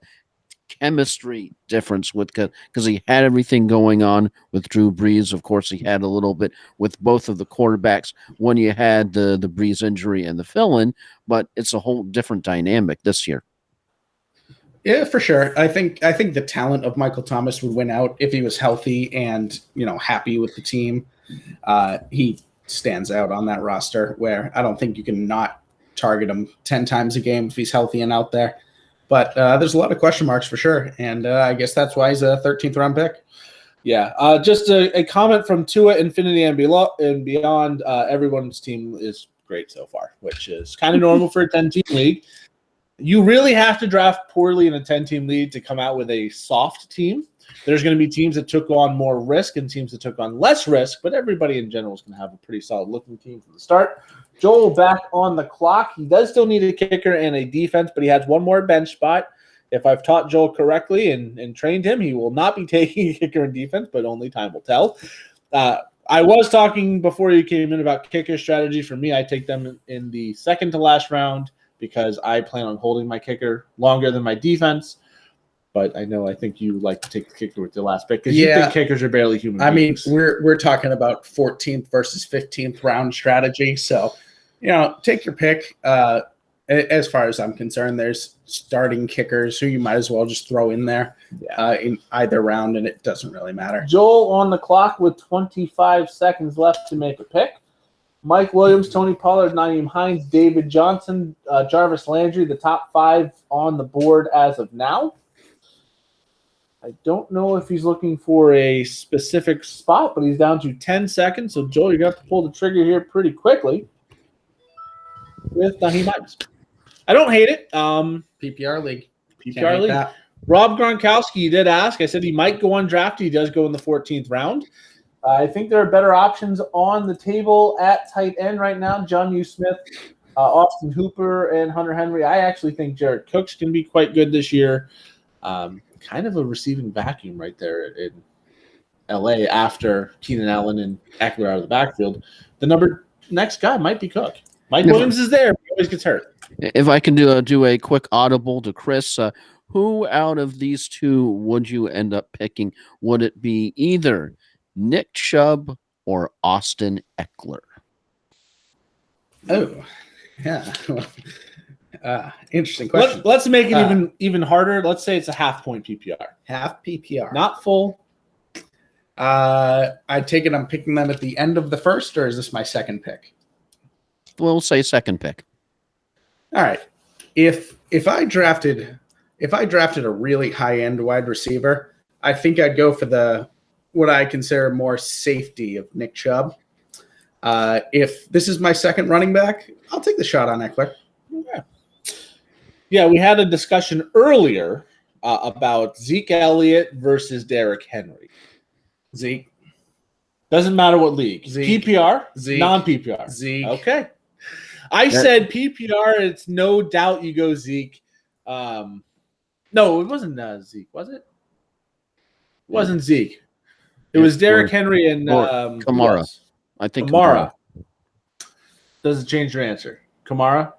S2: chemistry difference with because he had everything going on with Drew Brees. Of course, he had a little bit with both of the quarterbacks when you had the Brees injury and the fill-in, but it's a whole different dynamic this year.
S3: Yeah, for sure. I think the talent of Michael Thomas would win out if he was healthy and happy with the team. He stands out on that roster where I don't think you can not target him 10 times a game if he's healthy and out there. But there's a lot of question marks for sure, and I guess that's why he's a 13th round pick.
S1: Yeah, just a comment from Tua Infinity and beyond. Everyone's team is great so far, which is kind of normal for a 10-team league. You really have to draft poorly in a 10-team league to come out with a soft team. There's going to be teams that took on more risk and teams that took on less risk, but everybody in general is going to have a pretty solid-looking team from the start. Joel back on the clock. He does still need a kicker and a defense, but he has one more bench spot. If I've taught Joel correctly and trained him, he will not be taking a kicker and defense, but only time will tell. I was talking before you came in about kicker strategy. For me, I take them in the second to last round because I plan on holding my kicker longer than my defense. But I think you like to take the kicker with your last pick because you think kickers are barely human beings.
S3: I mean, we're talking about 14th versus 15th round strategy. So, take your pick. As far as I'm concerned, there's starting kickers who you might as well just throw in there in either round, and it doesn't really matter.
S1: Joel on the clock with 25 seconds left to make a pick. Mike Williams, Tony Pollard, Nyheim Hines, David Johnson, Jarvis Landry, the top 5 on the board as of now. I don't know if he's looking for a specific spot, but he's down to 10 seconds. So, Joel, you're going to have to pull the trigger here pretty quickly with Nyheim Hines. I don't hate it.
S3: PPR league.
S1: PPR league. That. Rob Gronkowski, you did ask. I said he might go undrafted. He does go in the 14th round. I think there are better options on the table at tight end right now. John U. Smith Austin Hooper and Hunter Henry. I actually think Jared Cook's can be quite good this year. Kind of a receiving vacuum right there in LA after Keenan Allen and Eckler out of the backfield. The next guy might be Cook. Mike Williams is there, but he always gets hurt.
S2: If I can do a quick audible to Chris, who out of these two would you end up picking? Would it be either Nick Chubb or Austin Eckler?
S3: Oh, yeah. Interesting question.
S1: Let's make it even harder. Let's say it's a half-point PPR.
S3: Half PPR.
S1: Not full.
S3: I take it I'm picking them at the end of the first, or is this my second pick?
S2: We'll say second pick.
S3: All right. If I drafted a really high-end wide receiver, I think I'd go for what I consider more safety of Nick Chubb. If this is my second running back, I'll take the shot on Eckler.
S1: Yeah, we had a discussion earlier about Zeke Elliott versus Derrick Henry.
S3: Zeke.
S1: Doesn't matter what league.
S3: Zeke.
S1: PPR?
S3: Zeke.
S1: Non-PPR?
S3: Zeke.
S1: Okay. I said PPR, it's no doubt you go Zeke. No, it wasn't Zeke, was it? It wasn't Zeke. It was Derrick Henry and
S2: Kamara. I think
S1: Kamara. Does it change your answer? Kamara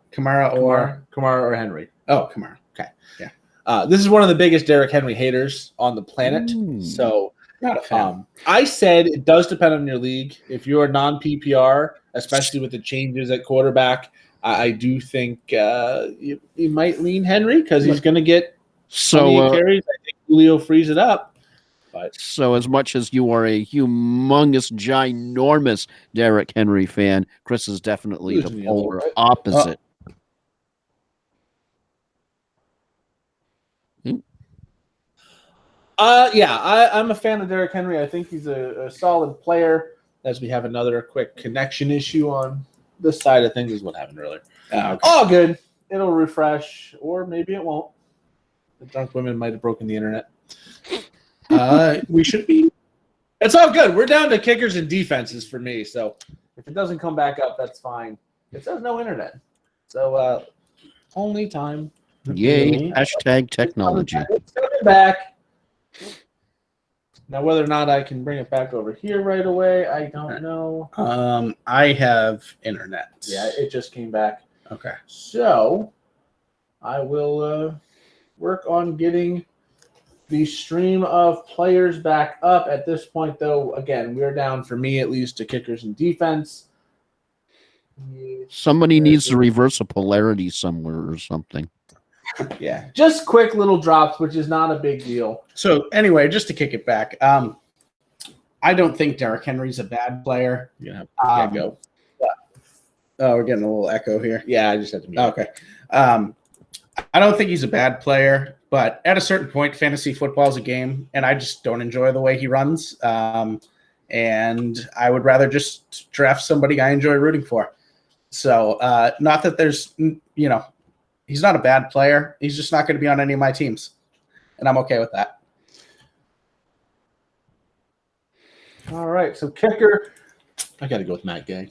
S1: or Henry?
S3: Oh, Kamara. Okay. Yeah.
S1: This is one of the biggest Derrick Henry haters on the planet. So
S3: not a fan.
S1: I said it does depend on your league. If you're non-PPR, especially with the changes at quarterback, I do think you might lean Henry because he's going to get carries. I think Julio frees it up. But
S2: so as much as you are a humongous, ginormous Derrick Henry fan, Chris is definitely the polar opposite.
S1: I'm a fan of Derrick Henry. I think he's a solid player. As we have another quick connection issue on this side of things is what happened earlier.
S3: Okay.
S1: All good. It'll refresh, or maybe it won't. The drunk women might have broken the internet.
S3: We should be.
S1: It's all good. We're down to kickers and defenses for me. So if it doesn't come back up, that's fine. It says no internet. So only time.
S2: Yay! Hashtag technology.
S1: It's coming back. Now, whether or not I can bring it back over here right away, I don't know.
S3: I have internet.
S1: Yeah, it just came back.
S3: Okay.
S1: So I will work on getting the stream of players back up. At this point, though, again, we're down, for me at least, to kickers and defense.
S2: Somebody needs to reverse a polarity somewhere or something.
S1: Yeah, just quick little drops, which is not a big deal.
S3: So anyway, just to kick it back, I don't think Derrick Henry's a bad player.
S1: Yeah,
S3: go. Oh, we're getting a little echo here.
S1: Yeah, I just had to mute.
S3: Okay. I don't think he's a bad player, but at a certain point, fantasy football is a game, and I just don't enjoy the way he runs. And I would rather just draft somebody I enjoy rooting for. So not that there's, he's not a bad player. He's just not going to be on any of my teams. And I'm okay with that.
S1: All right. So kicker, I got to go with Matt Gay.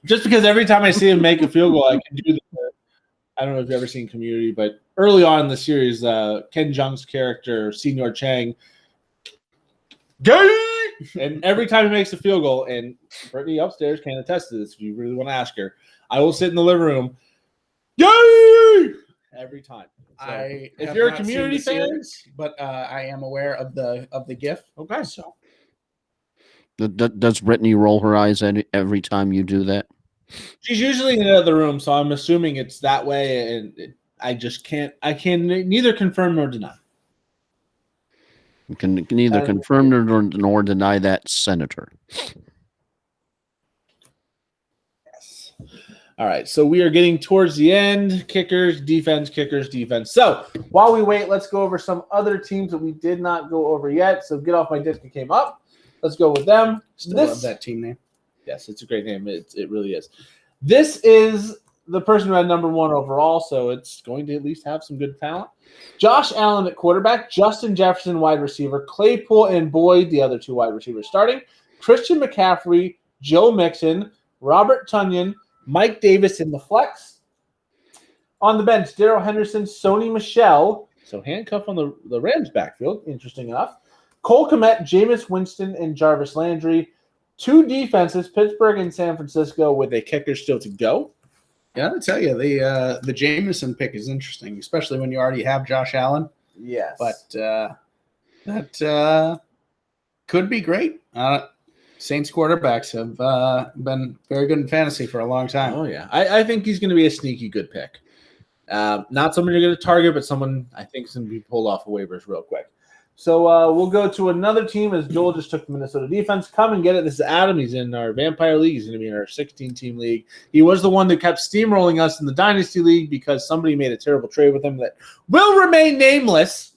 S1: Just because every time I see him make a field goal, I can do the, I don't know if you've ever seen Community, but early on in the series, Ken Jeong's character, Senior Chang, Gay! And every time he makes a field goal, and Brittany upstairs can attest to this if you really want to ask her, I will sit in the living room, Yay! Every time. So, if you're a Community fan,
S3: series, but I am aware of the GIF.
S1: okay. So
S2: does Brittany roll her eyes every time you do that?
S1: she's usually in the other room, so I'm assuming it's that way, and I can neither confirm nor deny.
S2: You can neither confirm nor deny that, Senator.
S1: Yes. All right, so we are getting towards the end. Kickers, defense. So while we wait, let's go over some other teams that we did not go over yet. So Get Off My Disc came up. Let's go with them.
S3: Still love that team name.
S1: Yes, it's a great name. It really is. This is the person who had number 1 overall, so it's going to at least have some good talent. Josh Allen at quarterback, Justin Jefferson wide receiver, Claypool and Boyd, the other 2 wide receivers starting, Christian McCaffrey, Joe Mixon, Robert Tonyan, Mike Davis in the flex, On the bench, Darrell Henderson, Sony Michel. So handcuff on the Rams backfield. Interesting enough. Cole Kmet, Jameis Winston, and Jarvis Landry. 2 defenses, Pittsburgh and San Francisco, with a kicker still to go.
S3: Yeah, I'll tell you, the Jameson pick is interesting, especially when you already have Josh Allen.
S1: Yes.
S3: But that could be great. Saints quarterbacks have been very good in fantasy for a long time.
S1: Oh, yeah. I think he's going to be a sneaky good pick. Not someone you're going to target, but someone I think is going to be pulled off of waivers real quick. So we'll go to another team as Joel just took the Minnesota defense. Come and get it. This is Adam. He's in our Vampire League. He's going to be in our 16-team league. He was the one that kept steamrolling us in the Dynasty League because somebody made a terrible trade with him that will remain nameless.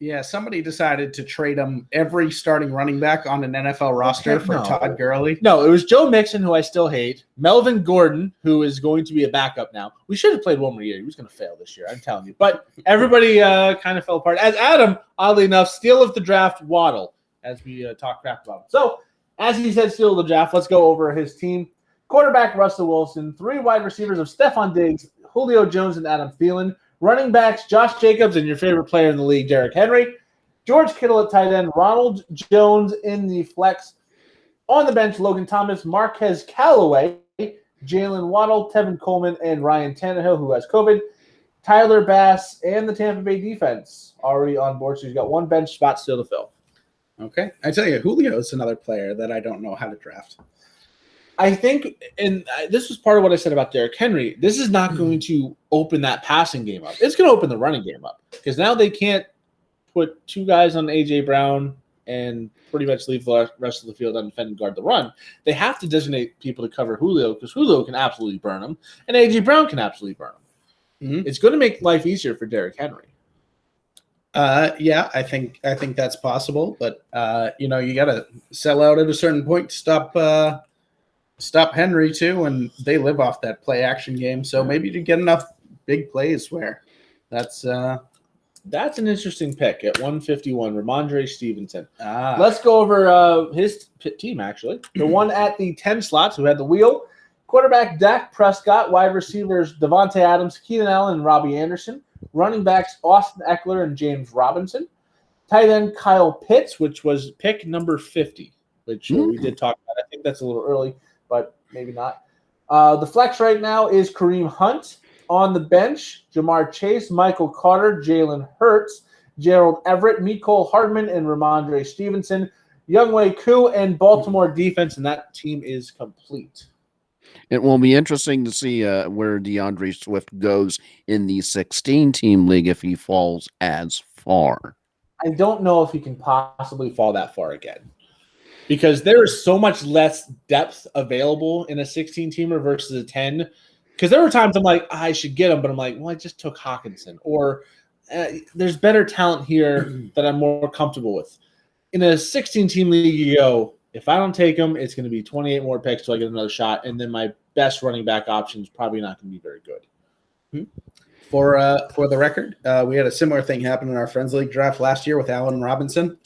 S3: Yeah, somebody decided to trade him every starting running back on an NFL roster for Todd Gurley.
S1: No, it was Joe Mixon, who I still hate. Melvin Gordon, who is going to be a backup now. We should have played one more year. He was going to fail this year, I'm telling you. But everybody kind of fell apart. As Adam, oddly enough, steal of the draft, Waddle, as we talk crap about him. So, as he said, steal of the draft, let's go over his team. Quarterback, Russell Wilson. 3 wide receivers of Stephon Diggs, Julio Jones, and Adam Thielen. Running backs, Josh Jacobs, and your favorite player in the league, Derrick Henry. George Kittle at tight end, Ronald Jones in the flex. On the bench, Logan Thomas, Marquez Callaway, Jalen Waddle, Tevin Coleman, and Ryan Tannehill, who has COVID. Tyler Bass and the Tampa Bay defense already on board, so he's got 1 bench spot still to fill.
S3: Okay. I tell you, Julio is another player that I don't know how to draft.
S1: I think, and this was part of what I said about Derrick Henry, this is not going to open that passing game up. It's going to open the running game up because now they can't put 2 guys on A.J. Brown and pretty much leave the rest of the field undefended guard the run. They have to designate people to cover Julio because Julio can absolutely burn him and A.J. Brown can absolutely burn him. Mm-hmm. It's going to make life easier for Derrick Henry.
S3: Yeah, I think that's possible, but you got to sell out at a certain point to stop Henry too, and they live off that play action game. So maybe to get enough big plays where that's
S1: an interesting pick at 151, Ramondre Stevenson. Let's go over his team, actually. The one at the 10 slots who had the wheel. Quarterback, Dak Prescott. Wide receivers, Devontae Adams, Keenan Allen, and Robbie Anderson. Running backs, Austin Eckler and James Robinson. Tight end, Kyle Pitts, which was pick number 50, which we did talk about. I think that's a little early, but maybe not. The flex right now is Kareem Hunt. On the bench, Jamar Chase, Michael Carter, Jalen Hurts, Gerald Everett, Mecole Hardman, and Ramondre Stevenson. Younghoe Koo and Baltimore defense, and that team is complete.
S2: It will be interesting to see where DeAndre Swift goes in the 16-team league if he falls as far.
S1: I don't know if he can possibly fall that far again because there is so much less depth available in a 16-teamer versus a 10. Because there were times I'm like, I should get him, but I'm like, well, I just took Hawkinson. Or there's better talent here that I'm more comfortable with. In a 16-team league, you go, if I don't take him, it's going to be 28 more picks till I get another shot. And then my best running back option is probably not going to be very good.
S3: For the record, we had a similar thing happen in our Friends League draft last year with Allen Robinson.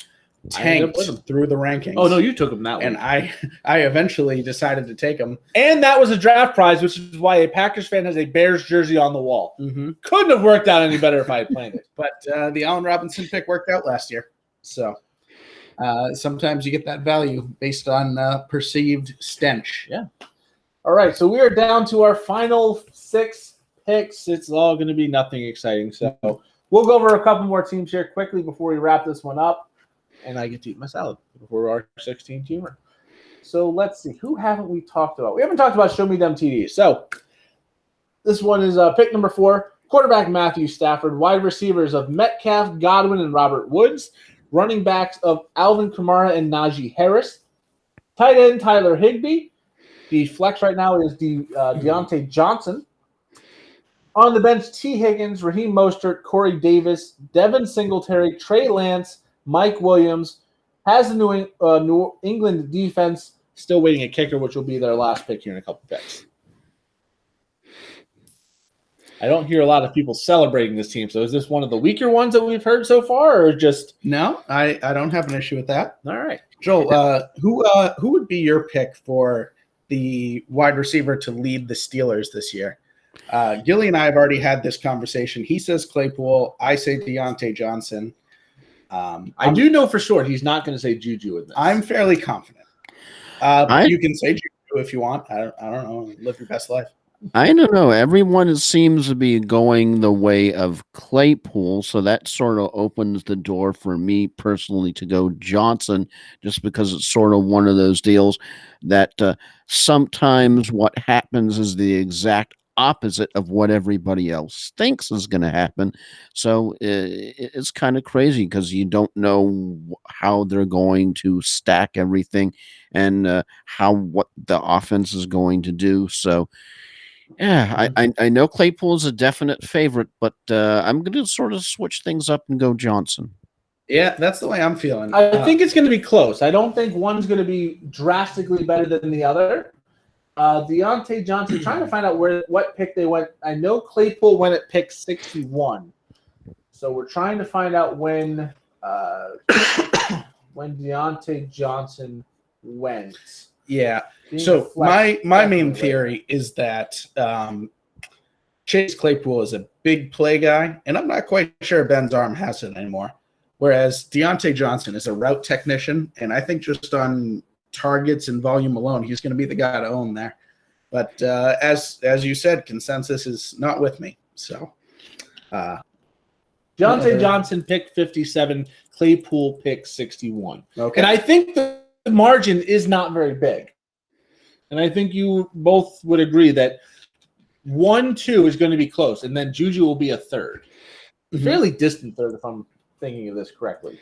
S3: Tanked through the rankings.
S1: Oh, no, you took him that one.
S3: And I eventually decided to take him.
S1: And that was a draft prize, which is why a Packers fan has a Bears jersey on the wall.
S3: Mm-hmm.
S1: Couldn't have worked out any better if I had planned it.
S3: But the Allen Robinson pick worked out last year. So sometimes you get that value based on perceived stench.
S1: Yeah. All right, so we are down to our final 6 picks. It's all going to be nothing exciting. So we'll go over a couple more teams here quickly before we wrap this one up. And I get to eat my salad before our 16-teamer. So let's see. Who haven't we talked about? We haven't talked about Show Me Them TDs. So this one is pick number 4. Quarterback Matthew Stafford. Wide receivers of Metcalf, Godwin, and Robert Woods. Running backs of Alvin Kamara and Najee Harris. Tight end Tyler Higbee. The flex right now is Deontay Johnson. On the bench, T. Higgins, Raheem Mostert, Corey Davis, Devin Singletary, Trey Lance, Mike Williams. Has the New England defense still waiting a kicker, which will be their last pick here in a couple picks. I don't hear a lot of people celebrating this team. So is this one of the weaker ones that we've heard so far, or just
S3: no? I don't have an issue with that.
S1: All right,
S3: Joel. Who would be your pick for the wide receiver to lead the Steelers this year? Gilly and I have already had this conversation. He says Claypool. I say Deontay Johnson.
S1: I do know for sure he's not going to say Juju in this.
S3: I'm fairly confident. You can say Juju if you want. I don't know. Live your best life.
S2: I don't know. Everyone seems to be going the way of Claypool, so that sort of opens the door for me personally to go Johnson, just because it's sort of one of those deals that sometimes what happens is the exact opposite of what everybody else thinks is going to happen. So it's kind of crazy because you don't know how they're going to stack everything and how what the offense is going to do. So. Yeah, I know Claypool is a definite favorite, but I'm going to sort of switch things up and go Johnson.
S3: Yeah, that's the way I'm feeling.
S1: I think it's going to be close. I don't think one's going to be drastically better than the other. Deontay Johnson, trying to find out what pick they went. I know Claypool went at pick 61. So we're trying to find out when Deontay Johnson went.
S3: Yeah. So my main theory is that Chase Claypool is a big play guy, and I'm not quite sure Ben's arm has it anymore. Whereas Deontay Johnson is a route technician, and I think just on targets and volume alone, he's going to be the guy to own there. But as you said, consensus is not with me. So
S1: Deontay Johnson picked 57, Claypool picked 61.
S3: Okay.
S1: And I think the margin is not very big. And I think you both would agree that 1-2 is going to be close, and then Juju will be a third.
S3: Mm-hmm.
S1: Fairly distant third, if I'm thinking of this correctly.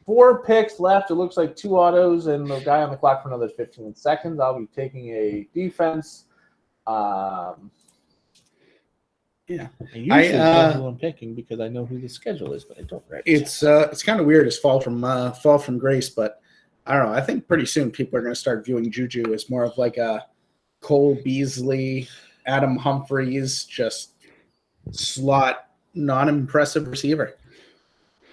S1: 4 picks left. It looks like 2 autos and the guy on the clock for another 15 seconds. I'll be taking a defense.
S3: Yeah.
S1: I usually know who I'm picking because I know who the schedule is, but I don't. Right.
S3: It's kind of weird as fall from grace, but I don't know. I think pretty soon people are going to start viewing Juju as more of like a Cole Beasley, Adam Humphries, just slot, non-impressive receiver.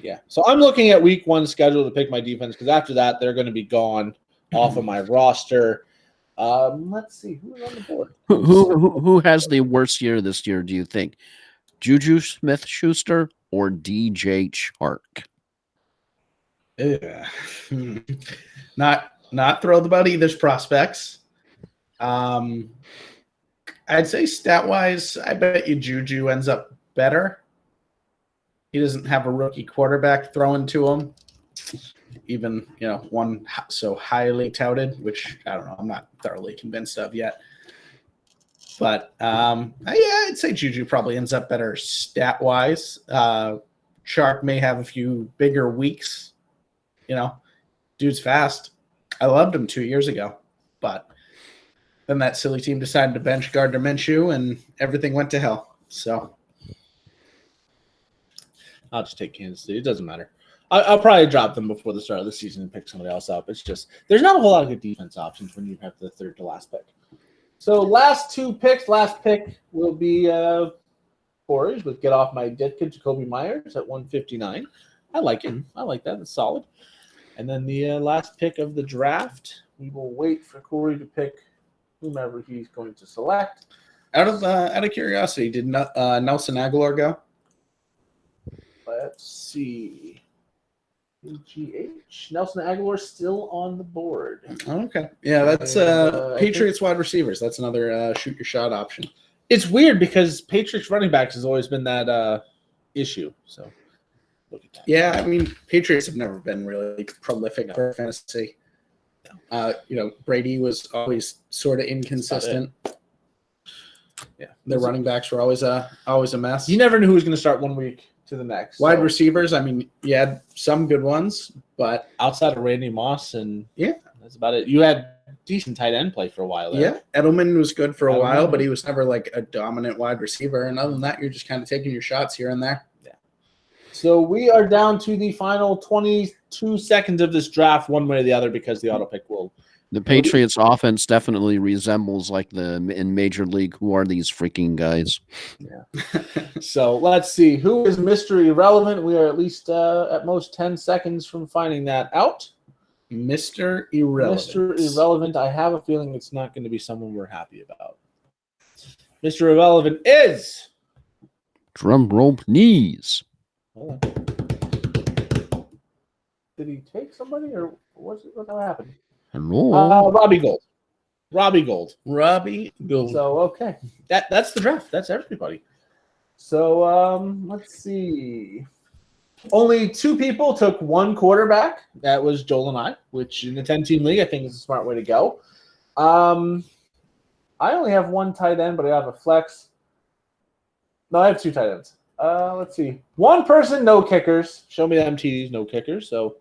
S1: Yeah. So I'm looking at week 1 schedule to pick my defense because after that, they're going to be gone off of my roster. Let's see. Who's on the board?
S2: Who has the worst year this year, do you think? Juju Smith-Schuster or DJ Chark?
S3: Not thrilled about either's prospects. I'd say stat-wise, I bet you Juju ends up better. He doesn't have a rookie quarterback throwing to him, even one so highly touted, which I don't know, I'm not thoroughly convinced of yet. But I'd say Juju probably ends up better stat-wise. Chark may have a few bigger weeks. Dude's fast. I loved him 2 years ago, but then that silly team decided to bench Gardner Minshew, and everything went to hell. So
S1: I'll just take Kansas City. It doesn't matter. I'll probably drop them before the start of the season and pick somebody else up. It's just there's not a whole lot of good defense options when you have the third to last pick. So last 2 picks. Last pick will be Forage with Get Off My Dead Kid, Jacoby Myers at 159. I like it. I like that. It's solid. And then the last pick of the draft, we will wait for Corey to pick whomever he's going to select.
S3: Out of curiosity, did Nelson Aguilar go?
S1: Let's see. GH. Nelson Aguilar still on the board.
S3: Okay. Yeah, that's Patriots wide receivers. That's another shoot your shot option.
S1: It's weird because Patriots running backs has always been that issue. So look at that.
S3: Yeah, I mean, Patriots have never been really prolific for fantasy. Brady was always sort of inconsistent. Yeah, their running backs were always a mess.
S1: You never knew who was going to start one week to the next.
S3: Wide receivers, I mean, you had some good ones, but
S1: outside of Randy Moss and
S3: yeah,
S1: that's about it. You had decent tight end play for a while there.
S3: Yeah, Edelman was good for a while, but he was never like a dominant wide receiver. And other than that, you're just kind of taking your shots here and there.
S1: Yeah. So we are down to the final 22 seconds of this draft, one way or the other, because the auto pick will.
S2: The Patriots offense definitely resembles like in Major League. Who are these freaking guys?
S1: Yeah. So let's see. Who is Mr. Irrelevant? We are at least at most 10 seconds from finding that out.
S3: Mr. Irrelevant.
S1: Mr. Irrelevant. I have a feeling it's not going to be someone we're happy about. Mr. Irrelevant is.
S2: Drum roll, please.
S1: Hold on. Did he take somebody or what happened?
S2: Hello.
S1: Robbie Gold. Robbie Gold.
S3: Robbie Gould.
S1: So okay, that's the draft. That's everybody. So let's see. Only 2 people took 1 quarterback. That was Joel and I, which in the 10-team league I think is a smart way to go. I only have 1 tight end, but I have a flex. No, I have 2 tight ends. Let's see. 1 person, no kickers. Show me the MTDs, no kickers. So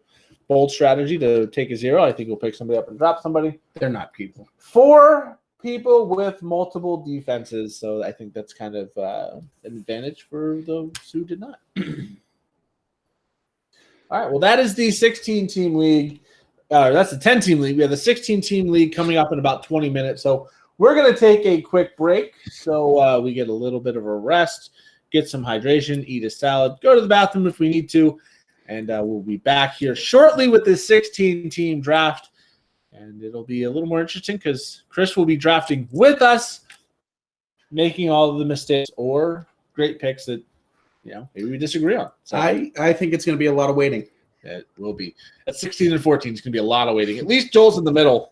S1: bold strategy to take a 0. I think we'll pick somebody up and drop somebody.
S3: They're not people.
S1: 4 people with multiple defenses. So I think that's kind of an advantage for those who did not. All right. Well, that is the 16-team league. That's the 10-team league. We have the 16-team league coming up in about 20 minutes. So we're going to take a quick break so we get a little bit of a rest, get some hydration, eat a salad, go to the bathroom if we need to. And we'll be back here shortly with this 16-team draft. And it'll be a little more interesting because Chris will be drafting with us, making all of the mistakes or great picks that, maybe we disagree on. So
S3: I think it's going to be a lot of waiting.
S1: it will be. At 16 and 14, it's going to be a lot of waiting. At least Joel's in the middle.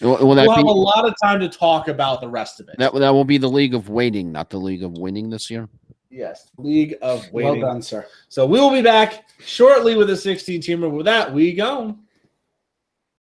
S2: Will that
S1: We'll have
S2: be,
S1: a lot of time to talk about the rest of it.
S2: that will be the league of waiting, not the league of winning this year?
S1: Yes, League of
S3: Well
S1: Waiting.
S3: done, sir.
S1: So we will be back shortly with a 16-teamer. With that, we go.